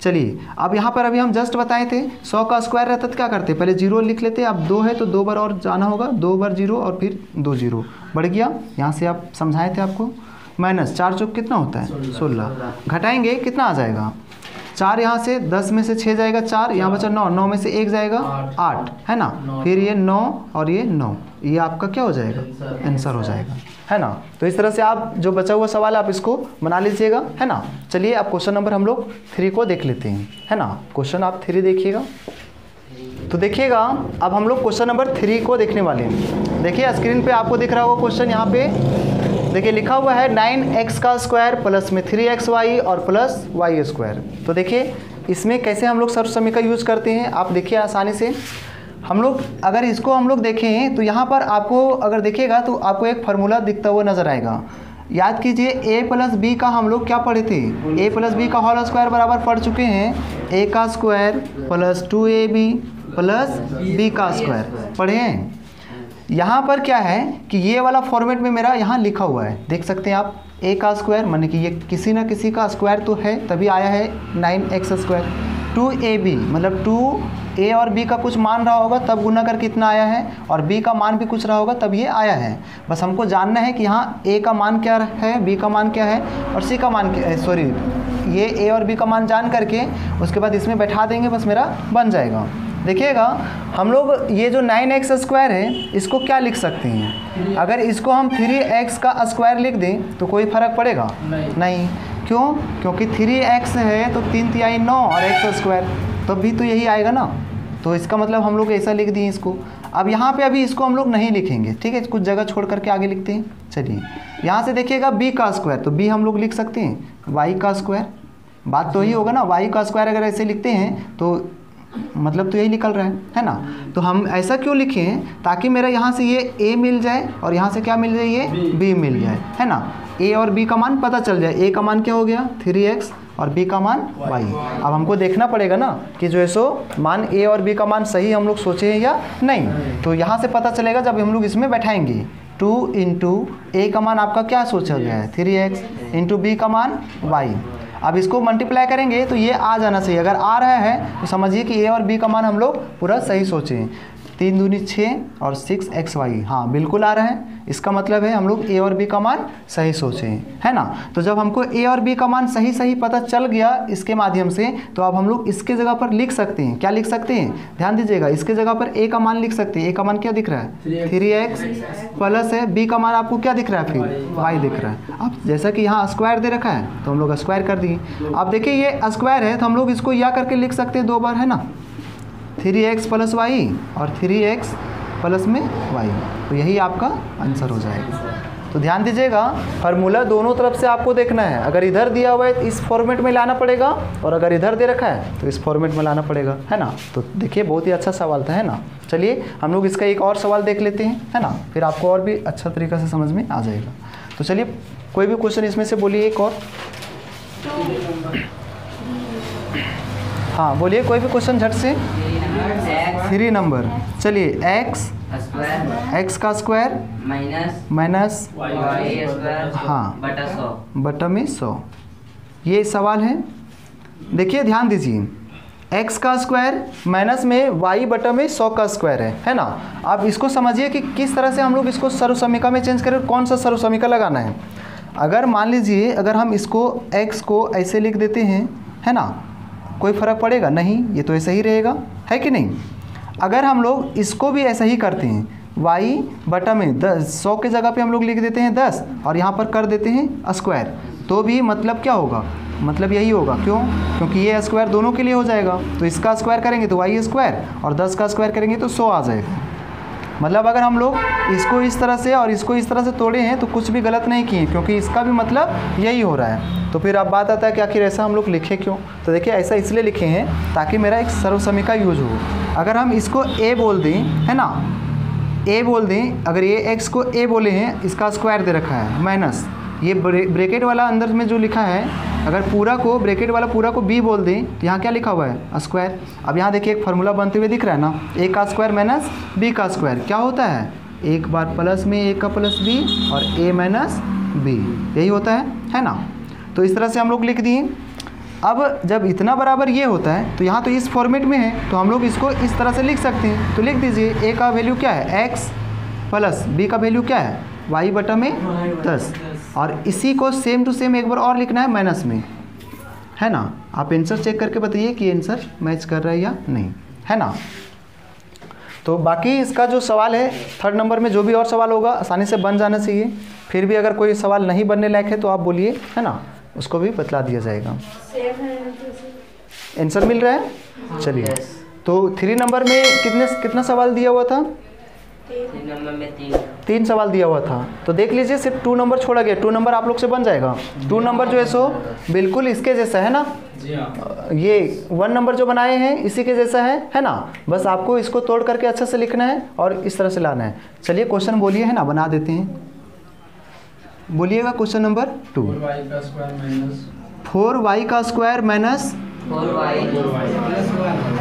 चलिए अब यहाँ पर अभी हम जस्ट बताए थे 100 का स्क्वायर रहता तो क्या करते, पहले 0 लिख लेते, अब 2 है तो 2 बार और जाना होगा, 2 बार 0 और फिर 2 0 बढ़ गया। यहाँ से आप समझाए थे आपको, माइनस 4 चौक कितना होता है 16, घटाएंगे कितना आ जाएगा 4, यहाँ से 10 में से 6 जाएगा 4, यहाँ बचा 9, 9 में से 1 जाएगा 8, है ना, फिर ये 9 और ये 9, ये आपका क्या हो जाएगा आंसर हो जाएगा, है ना। तो इस तरह से आप जो बचा हुआ सवाल आप इसको बना लीजिएगा, है ना। चलिए अब क्वेश्चन नंबर हम लोग 3 को देख लेते हैं, है ना। क्वेश्चन आप 3 देखिएगा, तो देखिएगा अब हम लोग क्वेश्चन नंबर 3 को देखने वाले हैं। देखिए स्क्रीन पे आपको दिख रहा होगा क्वेश्चन, यहाँ पे देखिए लिखा हुआ है 9x² प्लस में 3xy और प्लस y²। तो देखिए इसमें कैसे हम लोग सर्व समीकरण यूज़ करते हैं, आप देखिए आसानी से। हम लोग अगर इसको हम लोग देखें तो यहाँ पर आपको अगर देखिएगा तो आपको एक फार्मूला दिखता हुआ नज़र आएगा। याद कीजिए a + b का हम लोग क्या पढ़े थे, a + b का होल स्क्वायर बराबर पढ़ चुके हैं a² + 2ab + b² पढ़े हैं। यहाँ पर क्या है कि ये वाला फॉर्मेट में मेरा यहाँ लिखा हुआ है, देख सकते हैं आप a² माने कि ये किसी ना किसी का स्क्वायर तो है तभी आया है 9x²। 2ab मतलब 2a और b का कुछ मान रहा होगा तब गुना करके इतना आया है, और b का मान भी कुछ रहा होगा तब ये आया है। बस हमको जानना है कि यहाँ a का मान क्या है, b का मान क्या है और c का मान क्या है, सॉरी ये a और b का मान जान करके उसके बाद इसमें बैठा देंगे, बस मेरा बन जाएगा। देखिएगा हम लोग ये जो 9x² है इसको क्या लिख सकते हैं, अगर इसको हम 3x का स्क्वायर लिख दें तो कोई फ़र्क पड़ेगा नहीं। क्यों, क्योंकि 3x है तो 3 तिहाई 9 और x² तब भी तो यही आएगा ना, तो इसका मतलब हम लोग ऐसा लिख दिए इसको। अब यहाँ पे अभी इसको हम लोग नहीं लिखेंगे, ठीक है, कुछ जगह छोड़ करके आगे लिखते हैं। चलिए यहाँ से देखिएगा b² तो b हम लोग लिख सकते हैं y², बात तो यही होगा ना, y² अगर ऐसे लिखते हैं तो मतलब तो यही निकल रहा है ना। तो हम ऐसा क्यों लिखें, ताकि मेरा यहाँ से ये a मिल जाए और यहाँ से क्या मिल जाए, ये b मिल जाए, है ना। a और b का मान पता चल जाए, a का मान क्या हो गया 3x और b का मान y। अब हमको देखना पड़ेगा ना कि जो है सो मान a और b का मान सही हम लोग सोचे हैं या नहीं, तो यहाँ से पता चलेगा जब हम लोग इसमें बैठाएंगे। 2 × a का मान आपका क्या सोचा गया है 3x × b का मान y। अब इसको मल्टीप्लाई करेंगे तो ये आ जाना चाहिए, अगर आ रहा है तो समझिए कि a और b का मान हम लोग पूरा सही सोचें। 3 दूनी 6 और 6xy, हाँ बिल्कुल आ रहा है, इसका मतलब है हम लोग a और b का मान सही सोचें, है ना। तो जब हमको a और b का मान सही सही पता चल गया इसके माध्यम से, तो अब हम लोग इसके जगह पर लिख सकते हैं, क्या लिख सकते हैं, ध्यान दीजिएगा, इसके जगह पर a का मान लिख सकते हैं। a का मान क्या दिख रहा है 3x प्लस है, b का मान आपको क्या दिख रहा है फिर y दिख रहा है। अब जैसा कि यहाँ स्क्वायर दे रखा है तो हम लोग स्क्वायर कर दिए। अब देखिए ये स्क्वायर है तो हम लोग इसको या करके लिख सकते हैं 2 बार, है ना, 3x + y और 3x प्लस में y, तो यही आपका आंसर हो जाएगा। तो ध्यान दीजिएगा, फार्मूला दोनों तरफ से आपको देखना है। अगर इधर दिया हुआ है तो इस फॉर्मेट में लाना पड़ेगा, और अगर इधर दे रखा है तो इस फॉर्मेट में लाना पड़ेगा, है ना। तो देखिए बहुत ही अच्छा सवाल था, है ना। चलिए हम लोग इसका एक और सवाल देख लेते हैं, है ना, फिर आपको और भी अच्छा तरीक़ा से समझ में आ जाएगा। तो चलिए कोई भी क्वेश्चन इसमें से बोलिए एक और। हाँ बोलिए कोई भी क्वेश्चन झट से। 3 नंबर। चलिए एक्स का स्क्वायर माइनस हाँ बटा में 100, ये सवाल है। देखिए ध्यान दीजिए, x का स्क्वायर माइनस में y बटा में 100 का स्क्वायर है ना। आप इसको समझिए कि किस तरह से हम लोग इसको सर्वसमीका में चेंज करें, कौन सा सर्वसमीका लगाना है। अगर मान लीजिए अगर हम इसको x को ऐसे लिख देते हैं, है ना, कोई फ़र्क पड़ेगा नहीं, ये तो ऐसा ही रहेगा, है कि नहीं। अगर हम लोग इसको भी ऐसा ही करते हैं, y बटा में 100 के जगह पे हम लोग लिख देते हैं 10 और यहाँ पर कर देते हैं स्क्वायर, तो भी मतलब क्या होगा, मतलब यही होगा। क्यों? क्योंकि ये स्क्वायर दोनों के लिए हो जाएगा, तो इसका स्क्वायर करेंगे तो y स्क्वायर और 10 का स्क्वायर करेंगे तो 100 आ जाएगा। मतलब अगर हम लोग इसको इस तरह से और इसको इस तरह से तोड़े हैं तो कुछ भी गलत नहीं किए, क्योंकि इसका भी मतलब यही हो रहा है। तो फिर अब बात आता है कि आखिर ऐसा हम लोग लिखे क्यों। तो देखिए ऐसा इसलिए लिखे हैं ताकि मेरा एक सर्वसमीका यूज हो। अगर हम इसको a बोल दें, है ना, a बोल दें, अगर ये x को a बोले हैं, इसका स्क्वायर दे रखा है माइनस ये ब्रैकेट वाला अंदर में जो लिखा है, अगर पूरा को ब्रैकेट वाला पूरा को b बोल दें तो यहाँ क्या लिखा हुआ है स्क्वायर। अब यहाँ देखिए एक फार्मूला बनते हुए दिख रहा है ना, a का स्क्वायर माइनस b का स्क्वायर क्या होता है, एक बार प्लस में a का प्लस b और a माइनस b, यही होता है ना। तो इस तरह से हम लोग लिख दिए। अब जब इतना बराबर ये होता है तो यहाँ तो इस फॉर्मेट में है, तो हम लोग इसको इस तरह से लिख सकते हैं। तो लिख दीजिए a का वैल्यू क्या है x प्लस b का वैल्यू क्या है y बटा में 10, और इसी को सेम टू सेम एक बार और लिखना है माइनस में, है ना। आप आंसर चेक करके बताइए कि आंसर मैच कर रहा है या नहीं, है ना। तो बाकी इसका जो सवाल है 3rd नंबर में जो भी और सवाल होगा आसानी से बन जाना चाहिए। फिर भी अगर कोई सवाल नहीं बनने लायक है तो आप बोलिए, है ना, उसको भी बतला दिया जाएगा। आंसर मिल रहा है। चलिए तो 3 नंबर में कितना सवाल दिया हुआ था, 3 नंबर में 3 सवाल दिया हुआ था। तो देख लीजिए सिर्फ 2 नंबर छोड़ा गया, 2 नंबर आप लोग से बन जाएगा। 2 नंबर जो है सो बिल्कुल इसके जैसा है ना, ये 1 नंबर जो बनाए हैं इसी के जैसा है ना। बस आपको इसको तोड़ करके अच्छे से लिखना है और इस तरह से लाना है। चलिए क्वेश्चन बोलिए, है ना, बना देते हैं। बोलिएगा क्वेश्चन नंबर 2। 4y का स्क्वायर माइनस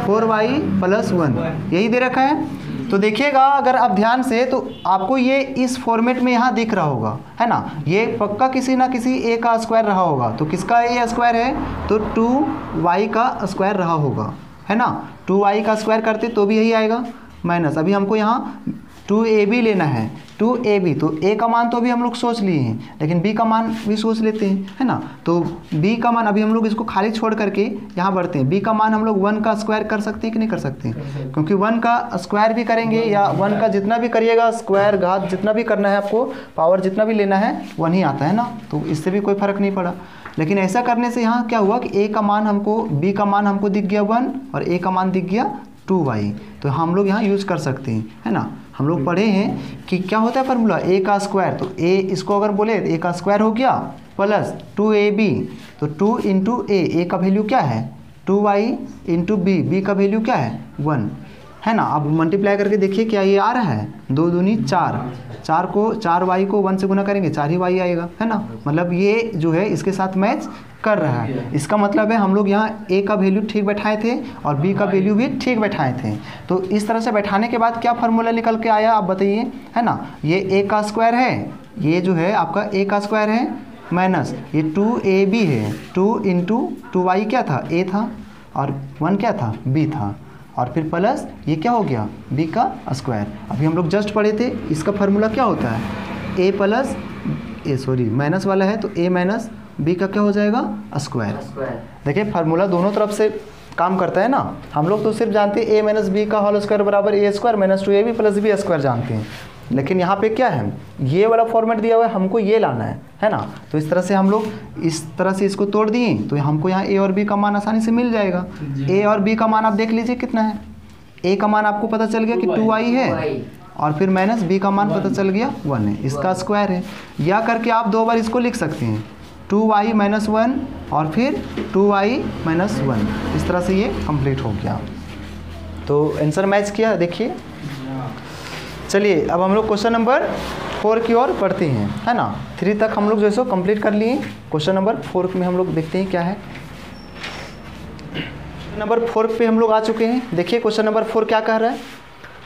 4y प्लस 1, यही दे रखा है। तो देखिएगा अगर आप ध्यान से तो आपको ये इस फॉर्मेट में यहाँ दिख रहा होगा, है ना। ये पक्का किसी ना किसी a का स्क्वायर रहा होगा। तो किसका a स्क्वायर है, तो 2y का स्क्वायर रहा होगा, है ना। 2y का स्क्वायर करते तो भी यही आएगा माइनस। अभी हमको यहाँ 2ab लेना है, 2ab। तो a का मान तो अभी हम लोग सोच लिए हैं, लेकिन b का मान भी सोच लेते हैं, है ना। तो b का मान अभी हम लोग इसको खाली छोड़ करके यहाँ बढ़ते हैं। b का मान हम लोग 1 का स्क्वायर कर सकते हैं कि नहीं कर सकते, क्योंकि 1 का स्क्वायर भी करेंगे या 1 का जितना भी करिएगा, स्क्वायर घात जितना भी करना है आपको, पावर जितना भी लेना है 1 ही आता है ना। तो इससे भी कोई फ़र्क नहीं पड़ा। लेकिन ऐसा करने से यहाँ क्या हुआ कि a का मान हमको, b का मान हमको दिख गया 1 और a का मान दिख गया 2y। तो हम लोग यहाँ यूज़ कर सकते हैं, है ना। हम लोग पढ़े हैं कि क्या होता है फार्मूला a का स्क्वायर, तो a इसको अगर बोले तो a का स्क्वायर हो गया प्लस 2ab, तो 2 इंटू a का वैल्यू क्या है 2y इंटू b का वैल्यू क्या है 1, है ना। अब मल्टीप्लाई करके देखिए क्या ये आ रहा है, 2 दूनी 4 को 4y को 1 से गुना करेंगे 4 ही y आएगा, है ना। मतलब ये जो है इसके साथ मैच कर रहा है। इसका मतलब है हम लोग यहाँ a का वैल्यू ठीक बैठाए थे और b का वैल्यू भी ठीक बैठाए थे। तो इस तरह से बैठाने के बाद क्या फार्मूला निकल के आया आप बताइए, है ना। ये a का स्क्वायर है, ये जो है आपका a का स्क्वायर है माइनस ये 2ab है, 2 इंटू 2y क्या था a था और 1 क्या था b था, और फिर प्लस ये क्या हो गया b का स्क्वायर। अभी हम लोग जस्ट पढ़े थे इसका फार्मूला क्या होता है a प्लस माइनस वाला है तो a माइनस b का क्या हो जाएगा स्क्वायर। देखिए फार्मूला दोनों तरफ से काम करता है ना। हम लोग तो सिर्फ जानते हैं a माइनस बी का होल स्क्वायर बराबर a square minus 2ab plus b square जानते हैं, लेकिन यहाँ पे क्या है ये वाला फॉर्मेट दिया हुआ है, हमको ये लाना है ना। तो इस तरह से हम लोग इस तरह से इसको तोड़ दिए तो हमको यहाँ a और b का मान आसानी से मिल जाएगा। a और b का मान आप देख लीजिए कितना है, a का मान आपको पता चल गया कि 2y है और फिर माइनस बी का मान पता चल गया 1 है, इसका स्क्वायर है। या करके आप 2 बार इसको लिख सकते हैं 2y - 1 और फिर 2y - 1, इस तरह से ये कंप्लीट हो गया। तो आंसर मैच किया देखिए। चलिए अब हम लोग क्वेश्चन नंबर 4 की ओर बढ़ते हैं, है ना। 3 तक हम लोग जो है सो कंप्लीट कर लिए। क्वेश्चन नंबर 4 में हम लोग देखते हैं क्या है। नंबर 4 पे हम लोग आ चुके हैं। देखिए क्वेश्चन नंबर 4 क्या कह रहा है,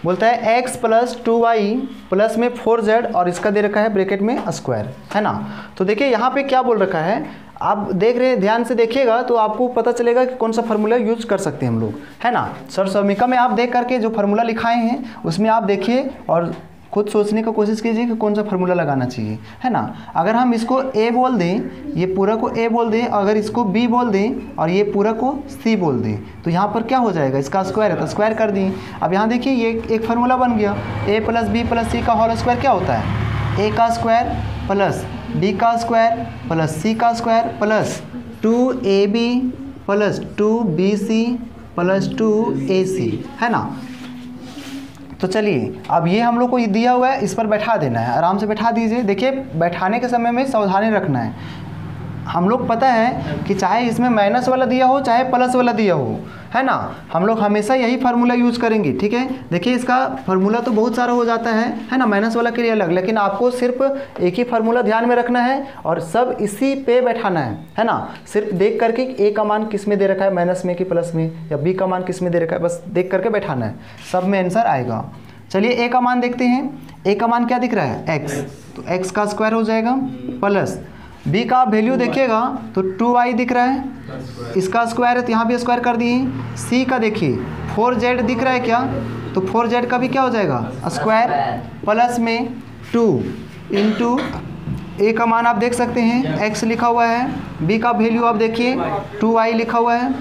बोलता है x + 2y प्लस में 4z और इसका दे रखा है ब्रैकेट में स्क्वायर, है ना। तो देखिए यहाँ पे क्या बोल रखा है, आप देख रहे हैं, ध्यान से देखिएगा तो आपको पता चलेगा कि कौन सा फार्मूला यूज कर सकते हैं हम लोग, है ना। सर समीका में आप देख करके जो फार्मूला लिखाए हैं उसमें आप देखिए और खुद सोचने का कोशिश कीजिए कि कौन सा फार्मूला लगाना चाहिए, है ना। अगर हम इसको a बोल दें, ये पूरा को a बोल दें, अगर इसको b बोल दें और ये पूरा को c बोल दें, तो यहाँ पर क्या हो जाएगा, इसका स्क्वायर है तो स्क्वायर कर दिए। अब यहाँ देखिए ये एक फार्मूला बन गया, a + b + c का होल स्क्वायर क्या होता है, a का स्क्वायर प्लस b का स्क्वायर प्लस c का square plus 2ab plus 2bc plus 2ac, है ना। तो चलिए अब ये हम लोग को दिया हुआ है, इस पर बैठा देना है, आराम से बैठा दीजिए। देखिए बैठाने के समय में सावधानी रखना है। हम लोग पता है कि चाहे इसमें माइनस वाला दिया हो चाहे प्लस वाला दिया हो, है ना, हम लोग हमेशा यही फार्मूला यूज़ करेंगे, ठीक है। देखिए इसका फार्मूला तो बहुत सारा हो जाता है ना, माइनस वाला के लिए अलग, लेकिन आपको सिर्फ एक ही फार्मूला ध्यान में रखना है और सब इसी पे बैठाना है ना। सिर्फ देख करके ए का मान किस में दे रखा है, माइनस में कि प्लस में, या बी का मान किस में दे रखा है, बस देख करके बैठाना है, सब में आंसर आएगा। चलिए ए का मान देखते हैं। ए का मान क्या दिख रहा है, एक्स, तो एक्स का स्क्वायर हो जाएगा प्लस बी का वैल्यू देखिएगा तो 2y दिख रहा है, इसका स्क्वायर है तो यहाँ भी स्क्वायर कर दिए। सी का देखिए 4z दिख रहा है क्या, तो 4z का भी क्या हो जाएगा स्क्वायर प्लस में 2 इंटू ए का मान आप देख सकते हैं x लिखा हुआ है, b का वैल्यू आप देखिए 2y लिखा हुआ है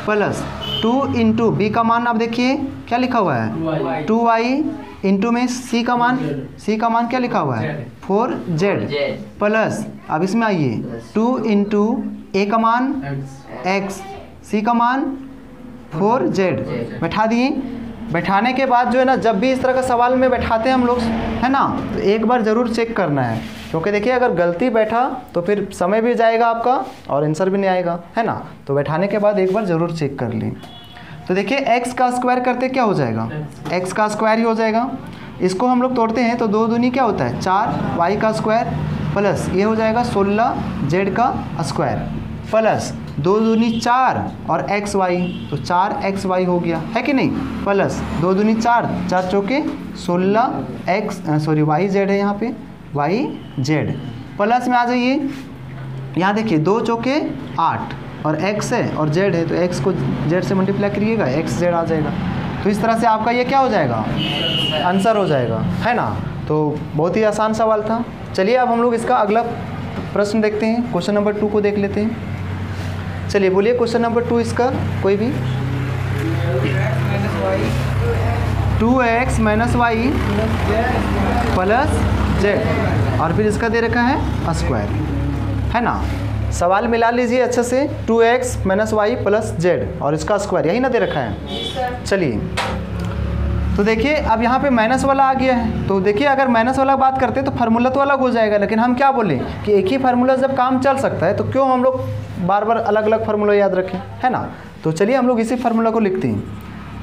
प्लस 2 इंटू बी का मान आप देखिए क्या लिखा हुआ है 2y इंटू में c का मान क्या लिखा हुआ है 4z प्लस, अब इसमें आइए 2 इंटू ए का मान x, c का मान 4z, बैठा दिए। बैठाने के बाद जो है ना, जब भी इस तरह का सवाल में बैठाते हैं हम लोग, है ना, तो एक बार ज़रूर चेक करना है, क्योंकि देखिए अगर गलती बैठा तो फिर समय भी जाएगा आपका और आंसर भी नहीं आएगा, है ना। तो बैठाने के बाद एक बार ज़रूर चेक कर लें। तो देखिए x का स्क्वायर करते क्या हो जाएगा, x का स्क्वायर ही हो जाएगा। इसको हम लोग तोड़ते हैं तो 2 दूनी क्या होता है 4, y का स्क्वायर प्लस ये हो जाएगा 16 z का स्क्वायर प्लस 2 दूनी 4 और xy, तो 4xy हो गया, है कि नहीं, प्लस 2 दूनी 4, 4 चौके 16 yz है यहाँ पे yz, प्लस में आ जाइए, यहाँ देखिए 2 चौके 8 और x है और z है तो x को z से मल्टीप्लाई करिएगा, xz आ जाएगा। तो इस तरह से आपका ये क्या हो जाएगा, आंसर हो जाएगा, है ना। तो बहुत ही आसान सवाल था। चलिए अब हम लोग इसका अगला प्रश्न देखते हैं, क्वेश्चन नंबर 2 को देख लेते हैं। चलिए बोलिए क्वेश्चन नंबर 2 इसका कोई भी। 2x - y प्लस z और फिर इसका दे रखा है स्क्वायर, है ना। सवाल मिला लीजिए अच्छे से, 2x - y प्लस z और इसका स्क्वायर यही ना दे रखा है। चलिए तो देखिए अब यहाँ पे माइनस वाला आ गया है, तो देखिए अगर माइनस वाला बात करते हैं तो फार्मूला तो अलग हो जाएगा, लेकिन हम क्या बोलें कि एक ही फार्मूला जब काम चल सकता है तो क्यों हम लोग बार बार अलग अलग फार्मूला याद रखें, है ना। तो चलिए हम लोग इसी फार्मूला को लिखते हैं।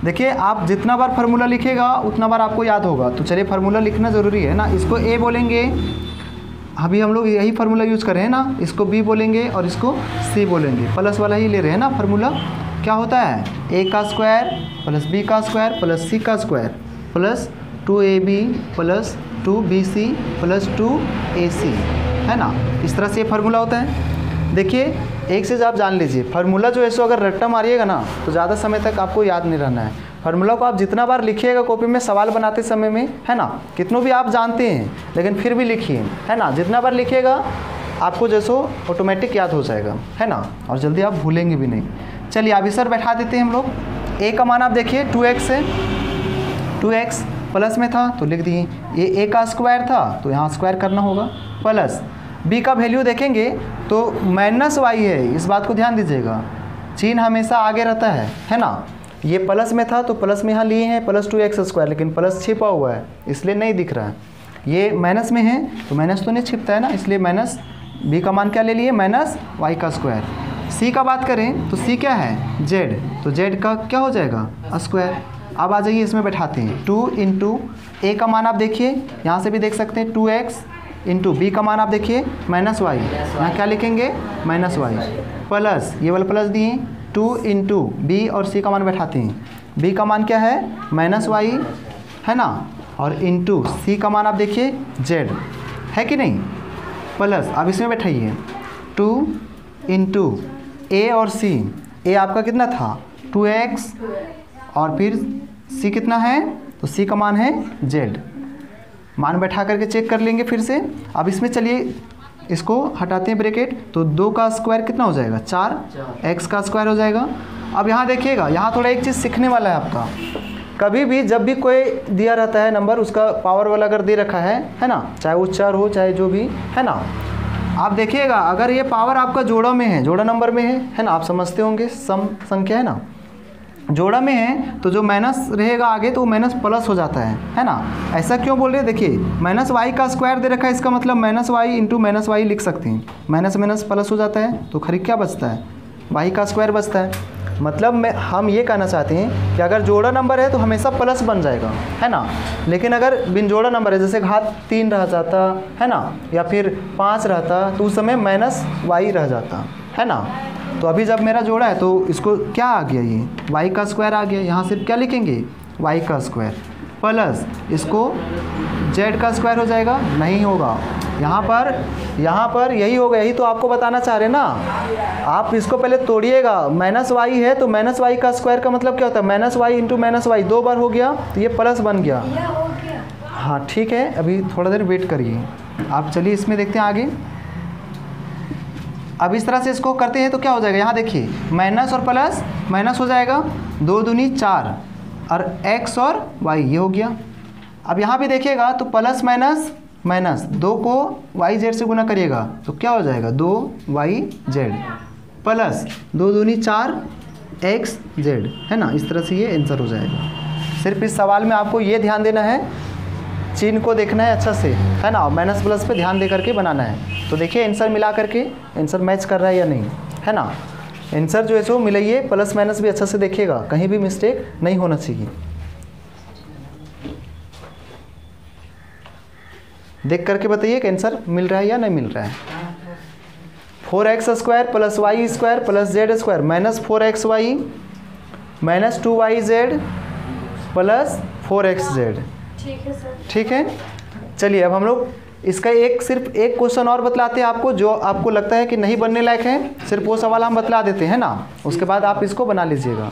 देखिए आप जितना बार फार्मूला लिखेगा उतना बार आपको याद होगा, तो चलिए फार्मूला लिखना ज़रूरी है ना। इसको ए बोलेंगे, अभी हम लोग यही फार्मूला यूज़ कर रहे हैं ना, इसको बी बोलेंगे और इसको सी बोलेंगे, प्लस वाला ही ले रहे हैं ना। फार्मूला क्या होता है, ए का स्क्वायर प्लस बी का स्क्वायर प्लस सी का square plus 2ab plus 2bc plus 2ac, है ना। इस तरह से ये फार्मूला होता है। देखिए एक चीज़ आप जान लीजिए, फार्मूला जो है सो अगर रट्टा मारिएगा ना तो ज़्यादा समय तक आपको याद नहीं रहना है। फार्मूला को आप जितना बार लिखिएगा कॉपी में सवाल बनाते समय में, है ना, कितनों भी आप जानते हैं लेकिन फिर भी लिखिए, है ना। जितना बार लिखिएगा आपको जैसो ऑटोमेटिक याद हो जाएगा, है ना, और जल्दी आप भूलेंगे भी नहीं। चलिए अभी सर बैठा देते हैं हम लोग। ए का मान आप देखिए 2x है, 2x प्लस में था तो लिख दिए, ये ए का स्क्वायर था तो यहाँ स्क्वायर करना होगा, प्लस बी का वैल्यू देखेंगे तो माइनस वाई है, इस बात को ध्यान दीजिएगा, चिन्ह हमेशा आगे रहता है ना। ये प्लस में था तो प्लस में यहाँ लिए हैं +2x², लेकिन प्लस छिपा हुआ है इसलिए नहीं दिख रहा है। ये माइनस में है तो माइनस तो नहीं छिपता है ना, इसलिए माइनस b का मान क्या ले लिए, -y²। c का बात करें तो c क्या है, z, तो z का क्या हो जाएगा, स्क्वायर। अब आ जाइए इसमें बैठाते हैं 2 इंटू a का मान आप देखिए, यहाँ से भी देख सकते हैं 2x इंटू b का मान आप देखिए -y, यहाँ क्या लिखेंगे -y, प्लस ये वाला प्लस दिए 2 इंटू b और c का मान बैठाते हैं, b का मान क्या है -y है ना, और इंटू c का मान आप देखिए z है कि नहीं, प्लस अब इसमें बैठाइए 2 इंटू a और c, a आपका कितना था 2x और फिर c कितना है, तो c का मान है z, मान बैठा करके चेक कर लेंगे फिर से। अब इसमें चलिए इसको हटाते हैं ब्रैकेट, तो 2 का स्क्वायर कितना हो जाएगा 4, x का स्क्वायर हो जाएगा। अब यहाँ देखिएगा, यहाँ थोड़ा एक चीज़ सीखने वाला है आपका, कभी भी जब भी कोई दिया रहता है नंबर, उसका पावर वाला अगर दे रखा है ना, चाहे उच्चार हो चाहे जो भी है ना, आप देखिएगा अगर ये पावर आपका जोड़ा में है, जोड़ा नंबर में है ना, आप समझते होंगे सम संख्या है ना, जोड़ा में है तो जो माइनस रहेगा आगे तो वो माइनस प्लस हो जाता है ना। ऐसा क्यों बोल रहे हैं, देखिए -y का स्क्वायर दे रखा है, इसका मतलब -y इंटू -y लिख सकते हैं, माइनस माइनस प्लस हो जाता है तो खरीद क्या बचता है, y का स्क्वायर बचता है। मतलब हम ये कहना चाहते हैं कि अगर जोड़ा नंबर है तो हमेशा प्लस बन जाएगा है ना, लेकिन अगर बिन जोड़ा नंबर है, जैसे घात 3 रह जाता है ना, या फिर 5 रहता तो उस समय -y रह जाता है ना। तो अभी जब मेरा जोड़ा है तो इसको क्या आ गया, ये y का स्क्वायर आ गया, यहाँ सिर्फ क्या लिखेंगे y का स्क्वायर, प्लस इसको z का स्क्वायर हो जाएगा, नहीं होगा, यहाँ पर यही होगा, यही तो आपको बताना चाह रहे हैं ना। आप इसको पहले तोड़िएगा, -y है तो -y का स्क्वायर का मतलब क्या होता है, -y इंटू -y 2 बार हो गया तो ये प्लस बन गया। हाँ ठीक है, अभी थोड़ा देर वेट करिए आप, चलिए इसमें देखते हैं आगे। अब इस तरह से इसको करते हैं तो क्या हो जाएगा, यहाँ देखिए माइनस और प्लस माइनस हो जाएगा, 2 दूनी 4 और x और y ये हो गया। अब यहाँ भी देखिएगा तो प्लस माइनस माइनस 2 को yz से गुना करिएगा तो क्या हो जाएगा 2yz, प्लस 2 दूनी 4 xz है ना, इस तरह से ये आंसर हो जाएगा। सिर्फ इस सवाल में आपको ये ध्यान देना है, चिन्ह को देखना है अच्छा से है ना, माइनस प्लस पे ध्यान दे करके बनाना है। तो देखिए आंसर मिला करके आंसर मैच कर रहा है या नहीं है ना, आंसर जो है सो मिलाइए, प्लस माइनस भी अच्छा से देखिएगा, कहीं भी मिस्टेक नहीं होना चाहिए। देख करके बताइए कि आंसर मिल रहा है या नहीं मिल रहा है। 4x² plus y² plus z² minus 4xy minus 2yz plus 4xz, ठीक है सर। ठीक है। चलिए अब हम लोग इसका सिर्फ एक क्वेश्चन और बतलाते हैं आपको, जो आपको लगता है कि नहीं बनने लायक है, सिर्फ वो सवाल हम बतला देते हैं ना, उसके बाद आप इसको बना लीजिएगा।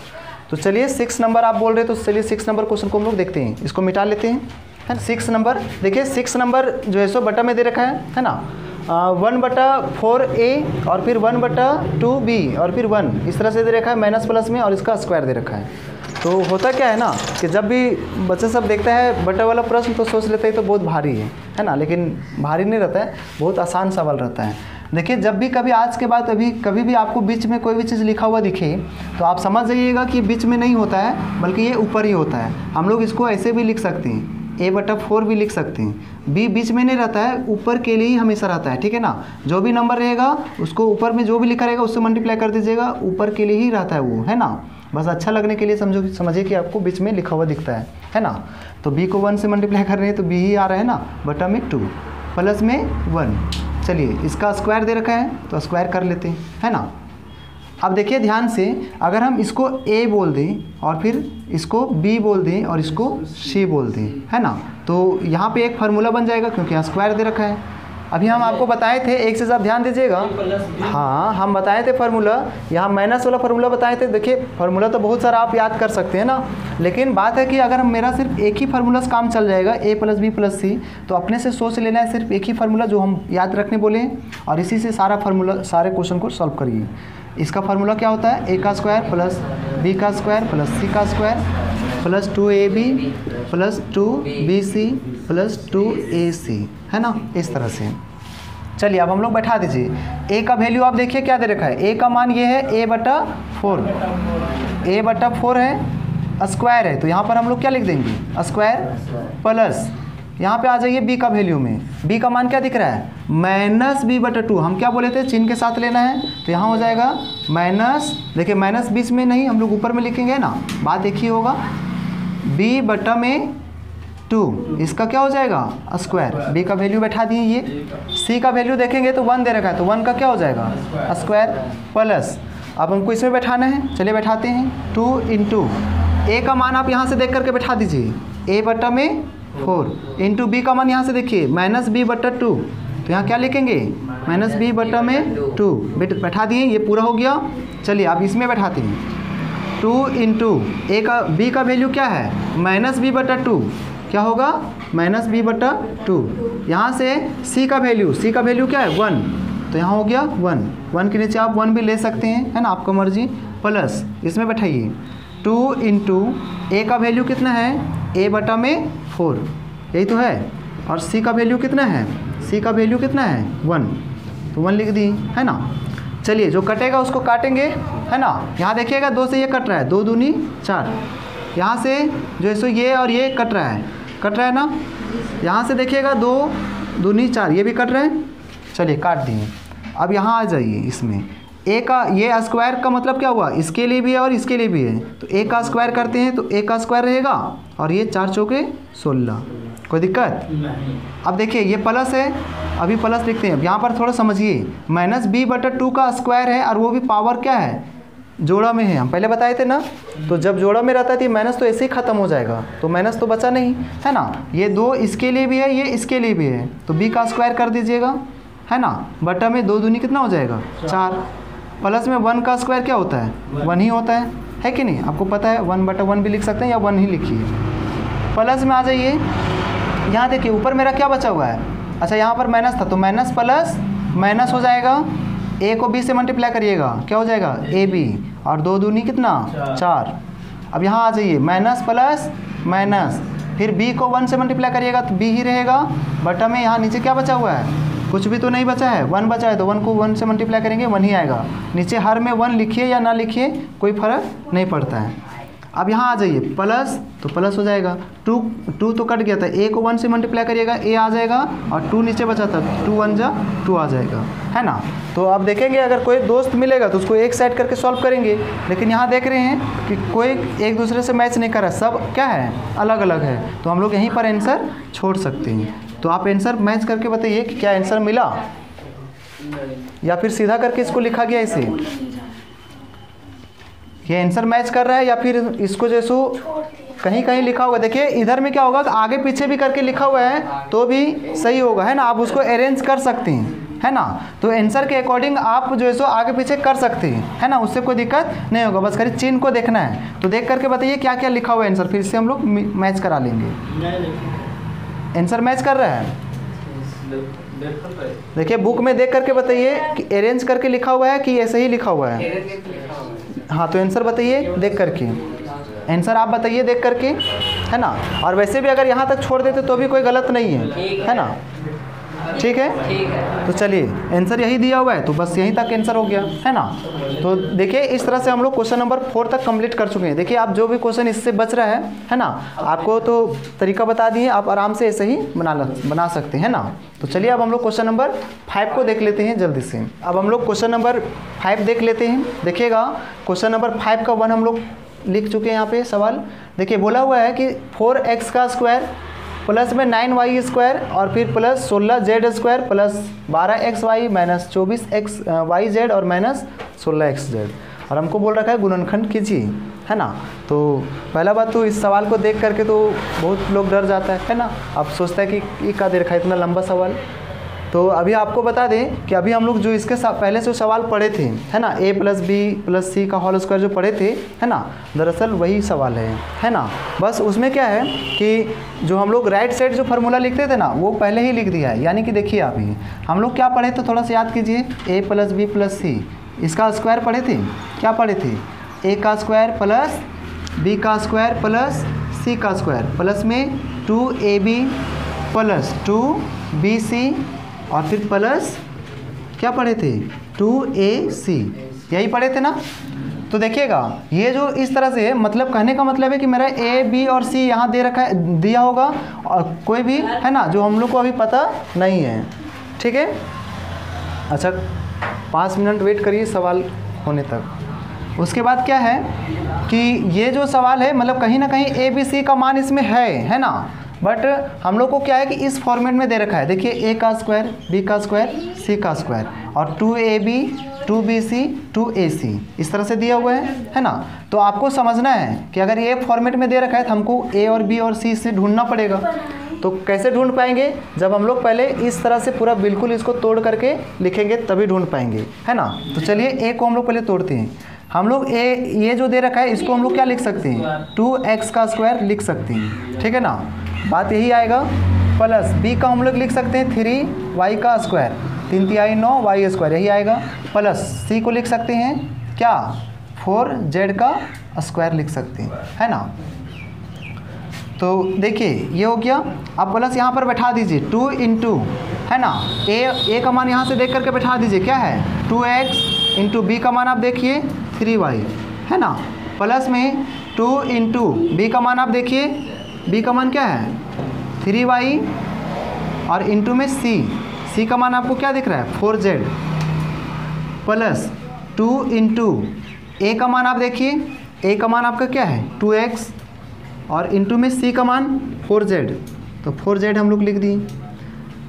तो चलिए 6 नंबर आप बोल रहे हैं तो चलिए 6 नंबर क्वेश्चन को हम लोग देखते हैं, इसको मिटा लेते हैं है ना। 6 नंबर देखिए, 6 नंबर जो है सो बटा में दे रखा है ना, 1/4a और फिर 1/2b और फिर 1, इस तरह से दे रखा है माइनस प्लस में, और इसका स्क्वायर दे रखा है। तो होता क्या है ना कि जब भी बच्चे सब देखता है बटा वाला प्रश्न तो सोच लेते हैं तो बहुत भारी है ना, लेकिन भारी नहीं रहता है, बहुत आसान सवाल रहता है। देखिए जब भी कभी आज के बाद कभी भी आपको बीच में कोई भी चीज़ लिखा हुआ दिखे तो आप समझ जाइएगा कि बीच में नहीं होता है, बल्कि ये ऊपर ही होता है। हम लोग इसको ऐसे भी लिख सकते हैं, a/4 भी लिख सकते हैं, b बीच में नहीं रहता है, ऊपर के लिए ही हमेशा रहता है, ठीक है ना। जो भी नंबर रहेगा उसको ऊपर में जो भी लिखा रहेगा उससे मल्टीप्लाई कर दीजिएगा, ऊपर के लिए ही रहता है वो, है ना। बस अच्छा लगने के लिए समझिए कि आपको बीच में लिखा हुआ दिखता है ना। तो b को 1 से मल्टीप्लाई कर रहे हैं तो b ही आ रहा है ना, बटा में 2 प्लस में 1। चलिए इसका स्क्वायर दे रखा है तो स्क्वायर कर लेते हैं, है ना। अब देखिए ध्यान से, अगर हम इसको a बोल दें और फिर इसको b बोल दें और इसको c बोल दें, है ना, तो यहाँ पे एक फार्मूला बन जाएगा क्योंकि यहाँ स्क्वायर दे रखा है। अभी हम आपको बताए थे, एक चीज़ आप ध्यान दीजिएगा, हाँ हम बताए थे फार्मूला, यहाँ माइनस वाला फार्मूला बताए थे। देखिए फार्मूला तो बहुत सारा आप याद कर सकते हैं ना, लेकिन बात है कि अगर हम मेरा सिर्फ एक ही फार्मूला से काम चल जाएगा, a + b + c, तो अपने से सोच लेना है सिर्फ एक ही फार्मूला जो हम याद रखने बोले हैं, और इसी से सारा फार्मूला सारे क्वेश्चन को सॉल्व करिए। इसका फार्मूला क्या होता है, a² + b² + c² plus 2ab plus 2bc plus 2ac, है ना, इस तरह से। चलिए अब हम लोग बैठा दीजिए, a का वैल्यू आप देखिए क्या दे रखा है, a का मान ये है a/4 है, स्क्वायर है, तो यहाँ पर हम लोग क्या लिख देंगे स्क्वायर प्लस, यहाँ पे आ जाइए बी का वैल्यू में, बी का मान क्या दिख रहा है -b/2। हम क्या बोले थे चिन्ह के साथ लेना है, तो यहाँ हो जाएगा माइनस, देखिए माइनस बीच में नहीं, हम लोग ऊपर में लिखेंगे ना, बात एक ही होगा, b/2 इसका क्या हो जाएगा स्क्वायर, बी का वैल्यू बैठा दिए, ये सी का वैल्यू देखेंगे तो 1 दे रखा है, तो 1 का क्या हो जाएगा स्क्वायर प्लस, अब हमको इसमें बैठाना है, चलिए बैठाते हैं 2 इंटू ए का मान आप यहाँ से देख करके बैठा दीजिए, a/4 इंटू बी का मान यहाँ से देखिए -b/2, तो यहाँ क्या लिखेंगे -b/2 बैठा दिए, ये पूरा हो गया। चलिए अब इसमें बैठाते हैं 2 इंटू ए का बी का वैल्यू क्या है -b/2, क्या होगा -b/2, यहाँ से सी का वैल्यू क्या है 1, तो यहाँ हो गया 1 के नीचे आप 1 भी ले सकते हैं, है ना, आपका मर्जी, प्लस इसमें बैठाइए 2 इंटू ए का वैल्यू कितना है a/4, यही तो है, और सी का वैल्यू कितना है 1, तो 1 लिख दी, है ना। चलिए जो कटेगा उसको काटेंगे, है ना, यहाँ देखिएगा 2 से ये कट रहा है, 2 दूनी 4, यहाँ से जो है सो ये और ये कट रहा है ना, यहाँ से देखिएगा 2 दूनी 4, ये भी कट रहे हैं, चलिए काट दिए। अब यहाँ आ जाइए, इसमें ए का ये स्क्वायर का मतलब क्या हुआ, इसके लिए भी है और इसके लिए भी है, तो ए का स्क्वायर करते हैं तो ए का स्क्वायर रहेगा, और ये 4 चौके 16, कोई दिक्कत नहीं। अब देखिए ये प्लस है, अभी प्लस लिखते हैं, यहाँ पर थोड़ा समझिए, -b/2 का स्क्वायर है और वो भी पावर क्या है जोड़ा में है, हम पहले बताए थे ना, तो जब जोड़ा में रहता है तो माइनस तो ऐसे ही ख़त्म हो जाएगा, तो माइनस तो बचा नहीं, है ना, ये 2 इसके लिए भी है, ये इसके लिए भी है, तो b का स्क्वायर कर दीजिएगा, है ना, बटा में 2 दूनी कितना हो जाएगा 4, प्लस में 1 का स्क्वायर क्या होता है 1 ही होता है कि नहीं, आपको पता है 1/1 भी लिख सकते हैं या 1 ही लिखिए। प्लस में आ जाइए, यहाँ देखिए ऊपर मेरा क्या बचा हुआ है, अच्छा यहाँ पर माइनस था, तो माइनस प्लस माइनस हो जाएगा, ए को बी से मल्टीप्लाई करिएगा, क्या हो जाएगा AB, और 2 दूनी कितना 4। अब यहाँ आ जाइए माइनस प्लस माइनस, फिर b को 1 से मल्टीप्लाई करिएगा तो b ही रहेगा, बटा में यहाँ नीचे क्या बचा हुआ है, कुछ भी तो नहीं बचा है, 1 बचा है, तो 1 को 1 से मल्टीप्लाई करेंगे 1 ही आएगा, नीचे हर में 1 लिखिए या ना लिखिए कोई फर्क नहीं पड़ता है। अब यहाँ आ जाइए प्लस, तो प्लस हो जाएगा, 2 तो कट गया था, a को 1 से मल्टीप्लाई करिएगा a आ जाएगा, और 2 नीचे बचा था, 2 1 जा 2 आ जाएगा, है ना। तो अब देखेंगे अगर कोई दोस्त मिलेगा तो उसको एक साइड करके सॉल्व करेंगे, लेकिन यहाँ देख रहे हैं कि कोई एक दूसरे से मैच नहीं कर रहा, सब क्या है अलग अलग है, तो हम लोग यहीं पर आंसर छोड़ सकते हैं। तो आप आंसर मैच करके बताइए कि क्या आंसर मिला, या फिर सीधा करके इसको लिखा गया इसे, ये आंसर मैच कर रहा है, या फिर इसको जैसो कहीं कहीं लिखा होगा, देखिए इधर में क्या होगा आगे पीछे भी करके लिखा हुआ है तो भी सही होगा, है ना, आप उसको अरेंज कर सकते हैं, है ना, तो आंसर के अकॉर्डिंग आप जो है सो आगे पीछे कर सकते हैं, है ना, उससे कोई दिक्कत नहीं होगा, बस खाली चिन्ह को देखना है। तो देख करके बताइए क्या क्या लिखा हुआ है आंसर, फिर से हम लोग मैच करा लेंगे। आंसर मैच कर रहा है, देखिए बुक में देख करके बताइए कि अरेंज करके लिखा हुआ है कि ऐसे ही लिखा हुआ है, हाँ, तो आंसर बताइए देख करके, आंसर आप बताइए देख करके, है ना, और वैसे भी अगर यहाँ तक छोड़ देते तो भी कोई गलत नहीं है ना, ठीक है, तो चलिए आंसर यही दिया हुआ है, तो बस यहीं तक आंसर हो गया, है ना। तो देखिए इस तरह से हम लोग क्वेश्चन नंबर 4 तक कंप्लीट कर चुके हैं। देखिए आप जो भी क्वेश्चन इससे बच रहा है ना, आपको तो तरीका बता दिए, आप आराम से ऐसे ही बना सकते हैं ना। तो चलिए अब हम लोग क्वेश्चन नंबर 5 को देख लेते हैं जल्दी से। अब हम लोग क्वेश्चन नंबर 5 देख लेते हैं। देखिएगा क्वेश्चन नंबर 5 का 1 हम लोग लिख चुके हैं यहाँ पे सवाल। देखिए बोला हुआ है कि 4x का स्क्वायर प्लस में 9y स्क्वायर और फिर plus 16z square plus 12xy minus 24xyz और माइनस 16xz, और हमको बोल रखा है गुणनखंड कीजिए, है ना। तो पहला बात तो इस सवाल को देख करके तो बहुत लोग डर जाता है ना, अब सोचता है कि ये क्या दे रखा है इतना लंबा सवाल। तो अभी आपको बता दें कि अभी हम लोग जो इसके पहले से सवाल पढ़े थे, है ना, a + b + c का होल स्क्वायर जो पढ़े थे, है ना, दरअसल वही सवाल है ना। बस उसमें क्या है कि जो हम लोग राइट साइड जो फार्मूला लिखते थे ना वो पहले ही लिख दिया है। यानी कि देखिए अभी हम लोग क्या पढ़े तो थोड़ा सा याद कीजिए, a + b + c इसका स्क्वायर पढ़े थे। क्या पढ़े थे? a का स्क्वायर प्लस b का स्क्वायर प्लस c का स्क्वायर प्लस में 2ab प्लस 2bc और फिर प्लस क्या पढ़े थे 2ac, यही पढ़े थे ना। तो देखिएगा ये जो इस तरह से, मतलब कहने का मतलब है कि मेरा ए बी और सी यहाँ दे रखा है, दिया होगा, और कोई भी है ना जो हम लोग को अभी पता नहीं है। ठीक है, अच्छा 5 मिनट वेट करिए सवाल होने तक। उसके बाद क्या है कि ये जो सवाल है मतलब कहीं ना कहीं ए बी सी का मान इसमें है ना, बट हम लोग को क्या है कि इस फॉर्मेट में दे रखा है। देखिए ए का स्क्वायर, बी का स्क्वायर, सी का स्क्वायर, और 2ab 2bc 2ac इस तरह से दिया हुआ है ना। तो आपको समझना है कि अगर ये फॉर्मेट में दे रखा है तो हमको ए और बी और सी से ढूंढना पड़ेगा। तो कैसे ढूंढ पाएंगे, जब हम लोग पहले इस तरह से पूरा बिल्कुल इसको तोड़ करके लिखेंगे तभी ढूंढ पाएंगे, है ना। तो चलिए ए को हम लोग पहले तोड़ते हैं। हम लोग ए ये जो दे रखा है इसको हम लोग क्या लिख सकते हैं, 2x का स्क्वायर लिख सकते हैं, ठीक है ना, बात यही आएगा। प्लस बी का हम लोग लिख सकते हैं 3y का स्क्वायर, 3 तिहाई 9 y स्क्वायर, यही आएगा। प्लस सी को लिख सकते हैं क्या, 4z का स्क्वायर लिख सकते हैं, है ना। तो देखिए ये हो गया। अब प्लस यहाँ पर बैठा दीजिए 2 इंटू, है ना, ए का मान यहाँ से देख करके बैठा दीजिए, क्या है 2x इंटू बी का मान आप देखिए 3y, है ना। प्लस में 2 इंटू बी का मान आप देखिए, बी का मान क्या है 3y, और इंटू में सी का मान आपको क्या दिख रहा है 4z, प्लस 2 इंटू ए का मान आप देखिए, ए का मान आपका क्या है 2x, और इंटू में सी का मान 4z, तो 4z हम लोग लिख दिए।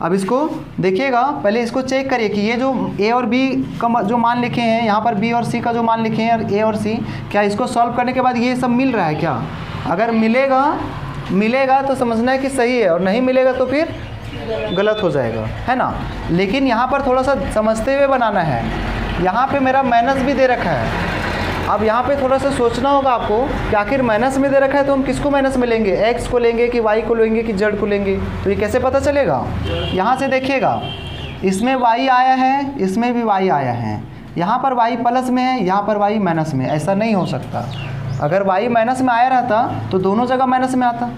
अब इसको देखिएगा, पहले इसको चेक करिए कि ये जो ए और बी का जो मान लिखे हैं, यहाँ पर बी और सी का जो मान लिखे हैं, ए और सी, क्या इसको सॉल्व करने के बाद ये सब मिल रहा है क्या। अगर मिलेगा तो समझना है कि सही है, और नहीं मिलेगा तो फिर गलत हो जाएगा, है ना। लेकिन यहाँ पर थोड़ा सा समझते हुए बनाना है। यहाँ पे मेरा माइनस भी दे रखा है, अब यहाँ पे थोड़ा सा सोचना होगा आपको कि आखिर माइनस में दे रखा है तो हम किसको माइनस में लेंगे, एक्स को लेंगे कि वाई को लेंगे कि जेड को लेंगे, तो ये कैसे पता चलेगा। यहाँ से देखिएगा, इसमें वाई आया है, इसमें भी वाई आया है, यहाँ पर वाई प्लस में है, यहाँ पर वाई माइनस में, ऐसा नहीं हो सकता। अगर वाई माइनस में आया रहता तो दोनों जगह माइनस में आता,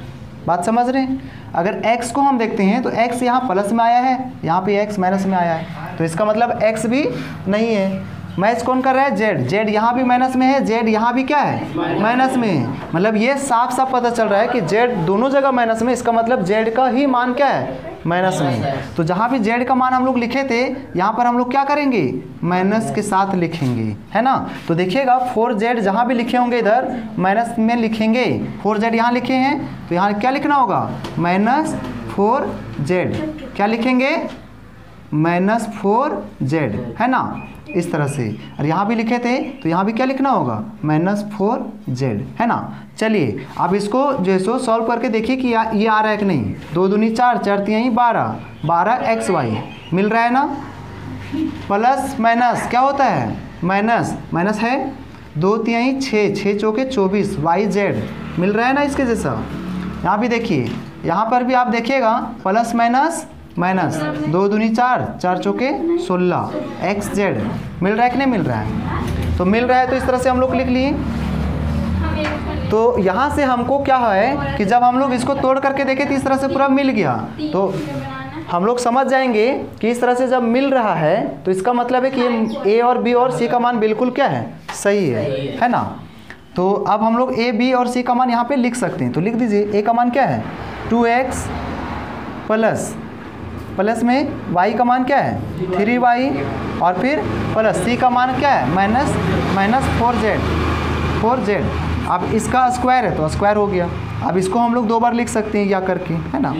बात समझ रहे हैं। अगर x को हम देखते हैं तो x यहाँ प्लस में आया है, यहाँ पे x माइनस में आया है, तो इसका मतलब x भी नहीं है। मैच कौन कर रहा है, z यहाँ भी माइनस में है, z यहाँ भी क्या है माइनस में है। मतलब ये साफ साफ पता चल रहा है कि z दोनों जगह माइनस में, इसका मतलब z का ही मान क्या है माइनस में। तो जहाँ भी z का मान हम लोग लिखे थे, यहाँ पर हम लोग क्या करेंगे माइनस के साथ लिखेंगे, है ना। तो देखिएगा 4z जहाँ भी लिखे होंगे इधर माइनस में लिखेंगे, 4z यहाँ लिखे हैं तो यहाँ क्या लिखना होगा -4z, क्या लिखेंगे -4z, है ना, इस तरह से। और यहाँ भी लिखे थे तो यहाँ भी क्या लिखना होगा -4z, है ना। चलिए अब इसको जो है सो सॉल्व करके देखिए कि ये आ रहा है कि नहीं। 2 दूनी 4, 4 तिहाई 12, 12xy मिल रहा है ना। प्लस माइनस क्या होता है माइनस है, 2 तिहाई 6, 6 चौके 24 yz मिल रहा है ना इसके जैसा। यहाँ भी देखिए, यहाँ पर भी आप देखिएगा प्लस माइनस 2 दूनी 4, 4 चौके 16 xz मिल रहा है कि नहीं मिल रहा है। तो मिल रहा है तो इस तरह से हम लोग लिख लिए। तो यहाँ से हमको क्या है कि जब हम लोग इसको तोड़ करके देखें तो इस तरह से पूरा मिल गया, तो हम लोग समझ जाएंगे कि इस तरह से जब मिल रहा है तो इसका मतलब है कि ये ए और बी और सी का मान बिल्कुल क्या है सही है ना। तो अब हम लोग ए बी और सी का मान यहाँ पे लिख सकते हैं, तो लिख दीजिए। ए का मान क्या है 2x, प्लस में y का मान क्या है 3y, और फिर प्लस c का मान क्या है -4z। अब इसका स्क्वायर है तो स्क्वायर हो गया। अब इसको हम लोग 2 बार लिख सकते हैं या करके, है ना,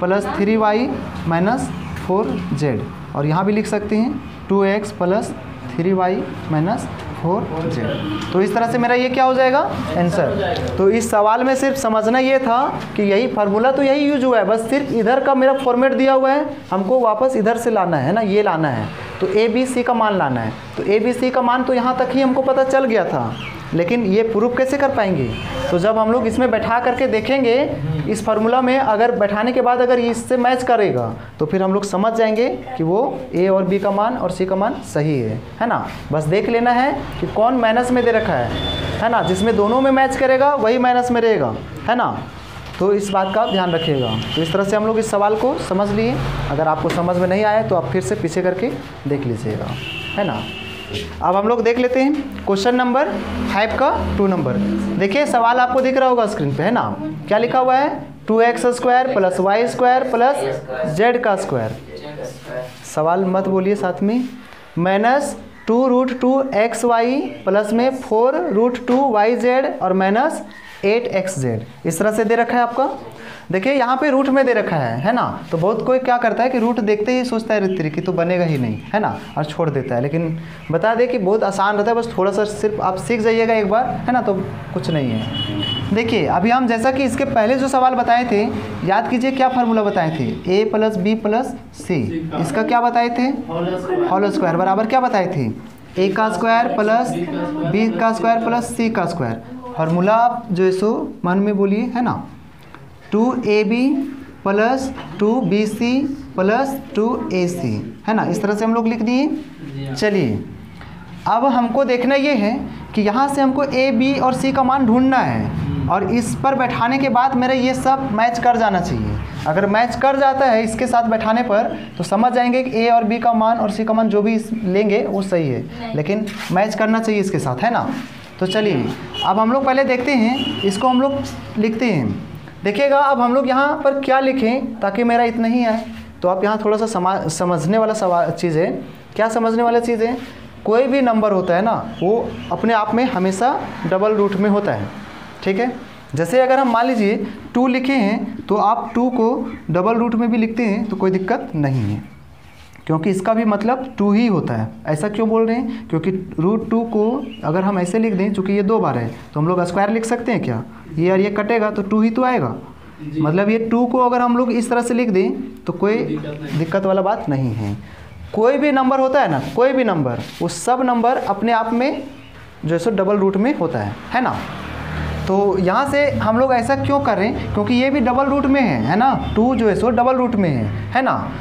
+3y -4z, और यहाँ भी लिख सकते हैं 2x + 3y -4z। तो इस तरह से मेरा ये क्या हो जाएगा आंसर। तो इस सवाल में सिर्फ समझना ये था कि यही फार्मूला तो यही यूज हुआ है, बस सिर्फ इधर का मेरा फॉर्मेट दिया हुआ है, हमको वापस इधर से लाना है ना, ये लाना है। तो ए बी सी का मान लाना है। तो ए बी सी का मान तो यहाँ तक ही हमको पता चल गया था, लेकिन ये प्रूफ कैसे कर पाएंगे। तो जब हम लोग इसमें बैठा करके देखेंगे, इस फार्मूला में अगर बैठाने के बाद अगर इससे मैच करेगा तो फिर हम लोग समझ जाएंगे कि वो ए और बी का मान और सी का मान सही है ना। बस देख लेना है कि कौन माइनस में दे रखा है ना, जिसमें दोनों में मैच करेगा वही माइनस में रहेगा, है ना। तो इस बात का आप ध्यान रखिएगा। तो इस तरह से हम लोग इस सवाल को समझ लिए। अगर आपको समझ में नहीं आया तो आप फिर से पीछे करके देख लीजिएगा, है ना। अब हम लोग देख लेते हैं क्वेश्चन नंबर 5 का 2 नंबर। देखिए सवाल आपको दिख रहा होगा स्क्रीन पे, है ना। क्या लिखा हुआ है? 2x² plus y² plus z²। सवाल मत बोलिए साथ में। माइनस 2√2xy प्लस में 4√2yz और माइनस 8xz, इस तरह से दे रखा है आपका। देखिए यहाँ पे रूट में दे रखा है ना। तो बहुत कोई क्या करता है कि रूट देखते ही सोचता है रित्री की तो बनेगा ही नहीं, है ना, और छोड़ देता है। लेकिन बता दें कि बहुत आसान रहता है, बस थोड़ा सा सिर्फ आप सीख जाइएगा एक बार, है ना, तो कुछ नहीं है। देखिए अभी हम जैसा कि इसके पहले जो सवाल बताए थे, याद कीजिए क्या फार्मूला बताए थे, a + b + c। इसका क्या बताए थे? होल स्क्वायर बराबर क्या बताए थे? a² plus b² plus c²। Formula आप जो है सो मन में बोलिए, है ना। 2ab plus 2bc plus 2ac, है ना, इस तरह से हम लोग लिख दिए। चलिए अब हमको देखना ये है कि यहाँ से हमको a, b और c का मान ढूंढना है, और इस पर बैठाने के बाद मेरा ये सब मैच कर जाना चाहिए। अगर मैच कर जाता है इसके साथ बैठाने पर तो समझ जाएंगे कि a और b का मान और c का मान जो भी लेंगे वो सही है, लेकिन मैच करना चाहिए इसके साथ, है ना। तो चलिए अब हम लोग पहले देखते हैं, इसको हम लोग लिखते हैं। देखिएगा अब हम लोग यहाँ पर क्या लिखें ताकि मेरा इतना ही आए। तो आप यहाँ थोड़ा सा समझने वाला चीज़ है। क्या समझने वाला चीज़ है? कोई भी नंबर होता है ना, वो अपने आप में हमेशा डबल रूट में होता है, ठीक है। जैसे अगर हम मान लीजिए 2 लिखे हैं तो आप 2 को डबल रूट में भी लिखते हैं तो कोई दिक्कत नहीं है, क्योंकि इसका भी मतलब 2 ही होता है। ऐसा क्यों बोल रहे हैं? क्योंकि √2 को अगर हम ऐसे लिख दें, चूँकि ये 2 बार है तो हम लोग स्क्वायर लिख सकते हैं क्या? ये और ये कटेगा तो 2 ही तो आएगा। मतलब ये 2 को अगर हम लोग इस तरह से लिख दें तो कोई दिक्कत वाला बात नहीं है। कोई भी नंबर होता है ना, कोई भी नंबर, वो सब नंबर अपने आप में जो है सो डबल रूट में होता है ना। तो यहाँ से हम लोग ऐसा क्यों कर रहे हैं? क्योंकि ये भी डबल रूट में है ना। 2 जो है सो डबल रूट में है ना।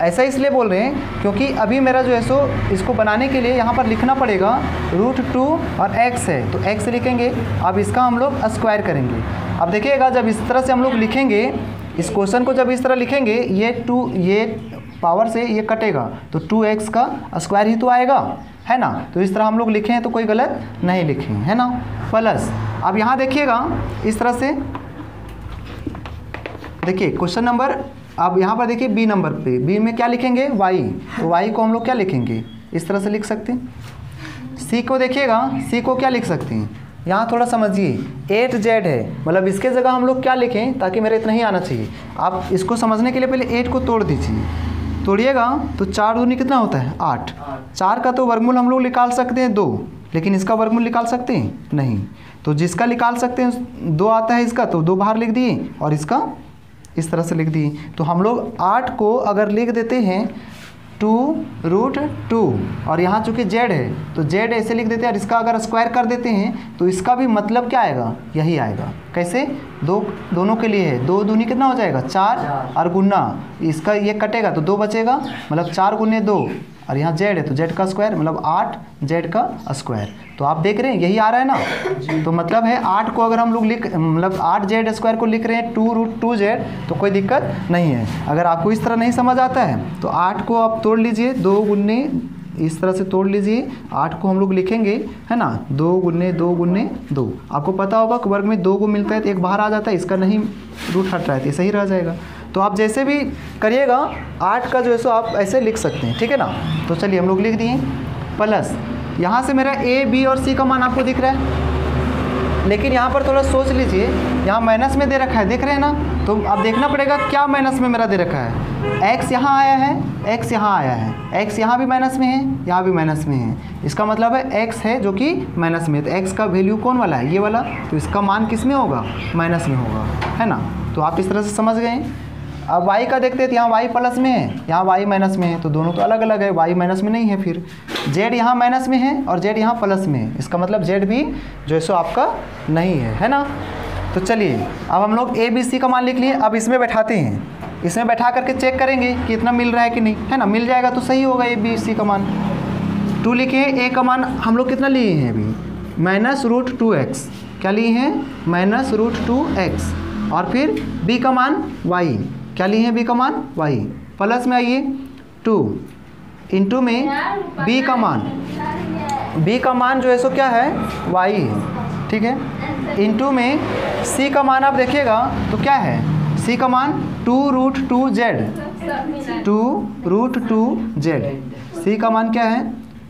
ऐसा इसलिए बोल रहे हैं क्योंकि अभी मेरा जो है सो इसको बनाने के लिए यहाँ पर लिखना पड़ेगा √2 और x है तो x लिखेंगे। अब इसका हम लोग स्क्वायर करेंगे। अब देखिएगा जब इस तरह से हम लोग लिखेंगे, इस क्वेश्चन को जब इस तरह लिखेंगे, ये पावर से ये कटेगा तो 2x का स्क्वायर ही तो आएगा, है ना। तो इस तरह हम लोग लिखे हैं तो कोई गलत नहीं लिखे, है ना। प्लस अब यहाँ देखिएगा इस तरह से, देखिए क्वेश्चन नंबर, अब यहाँ पर देखिए b नंबर पे, b में क्या लिखेंगे? y। तो y को हम लोग क्या लिखेंगे? इस तरह से लिख सकते हैं। c को देखिएगा, c को क्या लिख सकते हैं? यहाँ थोड़ा समझिए, 8z है, मतलब इसके जगह हम लोग क्या लिखें ताकि मेरा इतना ही आना चाहिए। आप इसको समझने के लिए पहले 8 को तोड़ दीजिए। तोड़िएगा तो 4 दूनी कितना होता है? 8। 4 का तो वर्गमूल हम लोग निकाल सकते हैं 2, लेकिन इसका वर्गमूल निकाल सकते हैं नहीं। तो जिसका निकाल सकते हैं 2 आता है इसका, तो 2 बाहर लिख दिए और इसका इस तरह से लिख दिए। तो हम लोग 8 को अगर लिख देते हैं 2√2 और यहाँ चूँकि z है तो z ऐसे लिख देते हैं, और इसका अगर स्क्वायर कर देते हैं तो इसका भी मतलब क्या आएगा? यही आएगा। कैसे? दोनों के लिए है, 2 दूनी कितना हो जाएगा? 4 और गुना इसका ये कटेगा तो 2 बचेगा, मतलब 4 गुने 2, और यहाँ z है तो z का स्क्वायर मतलब 8z का स्क्वायर। तो आप देख रहे हैं यही आ रहा है ना। तो मतलब है 8 को अगर हम लोग मतलब 8z² को लिख रहे हैं 2√2z तो कोई दिक्कत नहीं है। अगर आपको इस तरह नहीं समझ आता है तो 8 को आप तोड़ लीजिए, 2 गुने इस तरह से तोड़ लीजिए। 8 को हम लोग लिखेंगे, है ना, 2 गुने 2 गुने 2। आपको पता होगा कि वर्ग में 2 को मिलता है तो 1 बाहर आ जाता है, इसका नहीं रूट हट रहा है तो सही रह जाएगा। तो आप जैसे भी करिएगा 8 का जो है सो आप ऐसे लिख सकते हैं, ठीक है ना। तो चलिए हम लोग लिख दिए। प्लस यहाँ से मेरा a, b और c का मान आपको दिख रहा है, लेकिन यहाँ पर थोड़ा सोच लीजिए, यहाँ माइनस में दे रखा है, देख रहे हैं ना। तो अब देखना पड़ेगा क्या माइनस में मेरा दे रखा है। x यहाँ आया है, x यहाँ आया है, x यहाँ भी माइनस में है, यहाँ भी माइनस में है। इसका मतलब है x है जो कि माइनस में है, तो x का वैल्यू कौन वाला है? ये वाला। तो इसका मान किस में होगा? माइनस में होगा, है ना। तो आप इस तरह से समझ गए। अब y का देखते हैं तो यहाँ y प्लस में है, यहाँ y माइनस में है, तो दोनों तो अलग अलग है, y माइनस में नहीं है। फिर z यहाँ माइनस में है और z यहाँ प्लस में है, इसका मतलब z भी जो है सो आपका नहीं है ना। तो चलिए अब हम लोग a, b, c का मान लिख लिए। अब इसमें बैठाते हैं, इसमें बैठा करके चेक करेंगे कि इतना मिल रहा है कि नहीं, है ना। मिल जाएगा तो सही होगा a, b, c का मान। 2 लिखे, a का मान हम लोग कितना लिए हैं अभी? -√2x। क्या लिए हैं? -√2x। और फिर b का मान y। क्या लिए हैं? b का मान y। प्लस में आइए 2 इंटू में b का मान, b का मान जो है सो क्या है y है, ठीक है। इंटू में c का मान आप देखिएगा तो क्या है, c का मान 2√2z, 2√2z, c का मान क्या है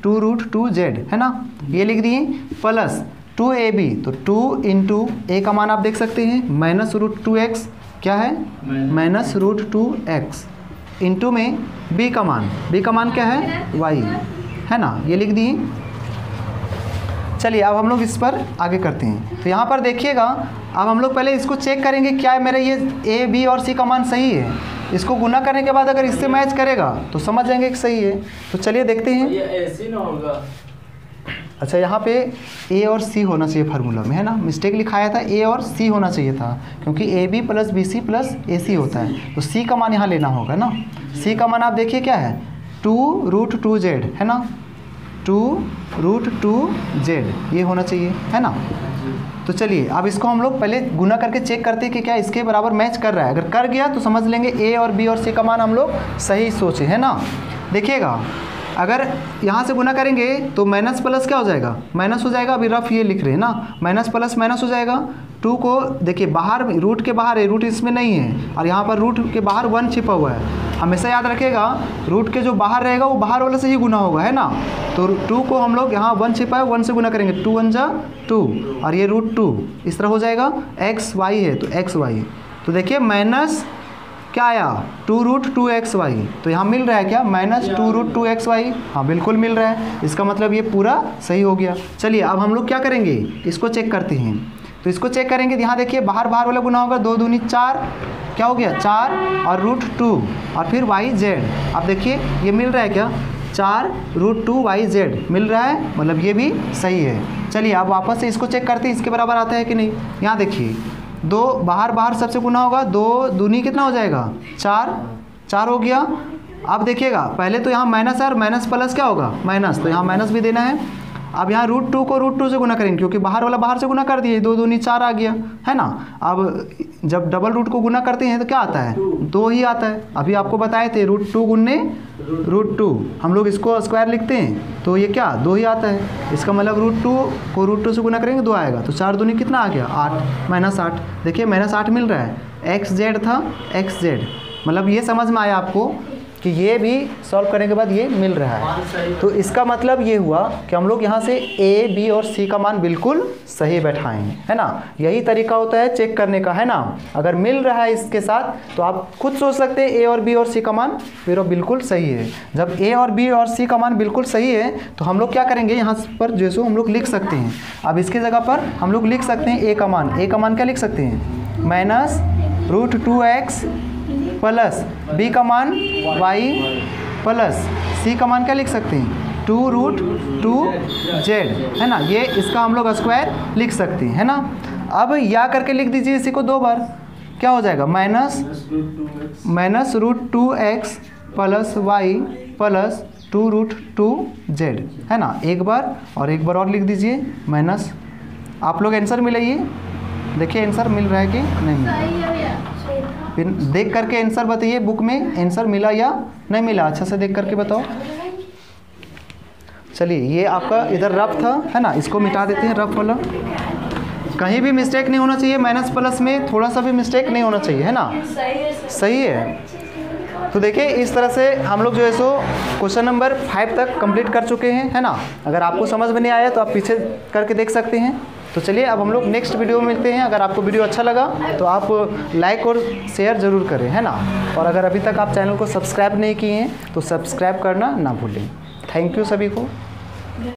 2√2z है ना, ये लिख दिए। प्लस 2ab, तो 2 इंटू a का मान आप देख सकते हैं -√2x, क्या है -√2x, इंटू में b का मान, b का मान क्या है y है ना, ये लिख दिए। चलिए अब हम लोग इस पर आगे करते हैं। तो यहाँ पर देखिएगा, अब हम लोग पहले इसको चेक करेंगे क्या मेरा ये a b और c का मान सही है। इसको गुना करने के बाद अगर इससे मैच करेगा तो समझ जाएंगे कि सही है। तो चलिए देखते हैं। ये ऐसे ना होगा। अच्छा, यहाँ पे a और c होना चाहिए फार्मूला में, है ना, मिस्टेक लिखाया था, a और c होना चाहिए था, क्योंकि ab plus bc plus ac होता है। तो c का मान यहाँ लेना होगा ना। c का मान आप देखिए क्या है 2√2z है ना, 2√2z ये होना चाहिए, है ना। तो चलिए अब इसको हम लोग पहले गुना करके चेक करते हैं कि क्या इसके बराबर मैच कर रहा है। अगर कर गया तो समझ लेंगे a और b और c का मान हम लोग सही सोचे, है ना। देखिएगा, अगर यहाँ से गुना करेंगे तो माइनस प्लस क्या हो जाएगा, माइनस हो जाएगा। अभी रफ ये लिख रहे हैं ना, माइनस प्लस माइनस हो जाएगा। 2 को देखिए बाहर, रूट के बाहर है, रूट इसमें नहीं है, और यहाँ पर रूट के बाहर 1 छिपा हुआ है। हमेशा याद रखिएगा, रूट के जो बाहर रहेगा वो बाहर वाले से ही गुना होगा, है ना। तो 2 को हम लोग यहाँ 1 छिपा है, 1 से गुना करेंगे, 2 1 जा 2, और ये √2 इस तरह हो जाएगा। x y है तो x y, तो देखिए माइनस क्या आया 2√2xy, तो यहाँ मिल रहा है क्या -2√2xy, हाँ बिल्कुल मिल रहा है। इसका मतलब ये पूरा सही हो गया। चलिए अब हम लोग क्या करेंगे, इसको चेक करते हैं। तो इसको चेक करेंगे, यहाँ देखिए बाहर बाहर वाला गुना होगा, 2 दूनी 4, क्या हो गया 4 और √2 और फिर yz। अब देखिए ये मिल रहा है क्या 4√2yz मिल रहा है, मतलब ये भी सही है। चलिए अब वापस से इसको चेक करते हैं इसके बराबर आता है कि नहीं। यहाँ देखिए 2 बाहर बाहर सबसे गुना होगा, 2 दूनी कितना हो जाएगा 4 हो गया। अब देखिएगा पहले तो यहाँ माइनस है और माइनस प्लस क्या होगा माइनस, तो यहाँ माइनस भी देना है। अब यहाँ √2 को √2 से गुना करेंगे, क्योंकि बाहर वाला बाहर से गुना कर दिए, 2 दूनी 4 आ गया, है ना। अब जब डबल रूट को गुना करते हैं तो क्या आता है 2 ही आता है। अभी आपको बताए थे √2 गुने √2, हम लोग इसको स्क्वायर लिखते हैं तो ये क्या 2 ही आता है। इसका मतलब √2 को √2 से गुना करेंगे 2 आएगा, तो 4 दूनी कितना आ गया 8, -8। देखिए -8 मिल रहा है, xz था xz, मतलब ये समझ में आया आपको कि ये भी सॉल्व करने के बाद ये मिल रहा है। तो इसका मतलब ये हुआ कि हम लोग यहाँ से a b और c का मान बिल्कुल सही बैठाएं, है ना। यही तरीका होता है चेक करने का, है ना। अगर मिल रहा है इसके साथ तो आप खुद सोच सकते हैं a और b और c का मान फिर बिल्कुल सही है। जब a और b और c का मान बिल्कुल सही है तो हम लोग क्या करेंगे, यहाँ पर जैसे हम लोग लिख सकते हैं। अब इसकी जगह पर हम लोग लिख सकते हैं a का मान क्या लिख सकते हैं -√2x प्लस b का मान y प्लस c का मान क्या लिख सकते हैं 2√2z, है ना। ये इसका हम लोग स्क्वायर लिख सकते हैं, है ना। अब या करके लिख दीजिए इसी को 2 बार, क्या हो जाएगा -√2x plus y plus 2√2z, है ना। एक बार और लिख दीजिए माइनस। आप लोग आंसर मिलाइए, देखिए आंसर मिल रहा है कि नहीं मिल रहा है। देख करके आंसर बताइए, बुक में आंसर मिला या नहीं मिला, अच्छा से देख करके बताओ। चलिए ये आपका इधर रफ था, है ना, इसको मिटा देते हैं रफ वाला। कहीं भी मिस्टेक नहीं होना चाहिए, माइनस प्लस में थोड़ा सा भी मिस्टेक नहीं होना चाहिए, है ना। सही है। तो देखिए इस तरह से हम लोग जो है सो क्वेश्चन नंबर 5 तक कंप्लीट कर चुके हैं, है ना। अगर आपको समझ में नहीं आया तो आप पीछे करके देख सकते हैं। तो चलिए अब हम लोग नेक्स्ट वीडियो में मिलते हैं। अगर आपको वीडियो अच्छा लगा तो आप लाइक और शेयर ज़रूर करें, है ना। और अगर अभी तक आप चैनल को सब्सक्राइब नहीं किए हैं तो सब्सक्राइब करना ना भूलें। थैंक यू सभी को।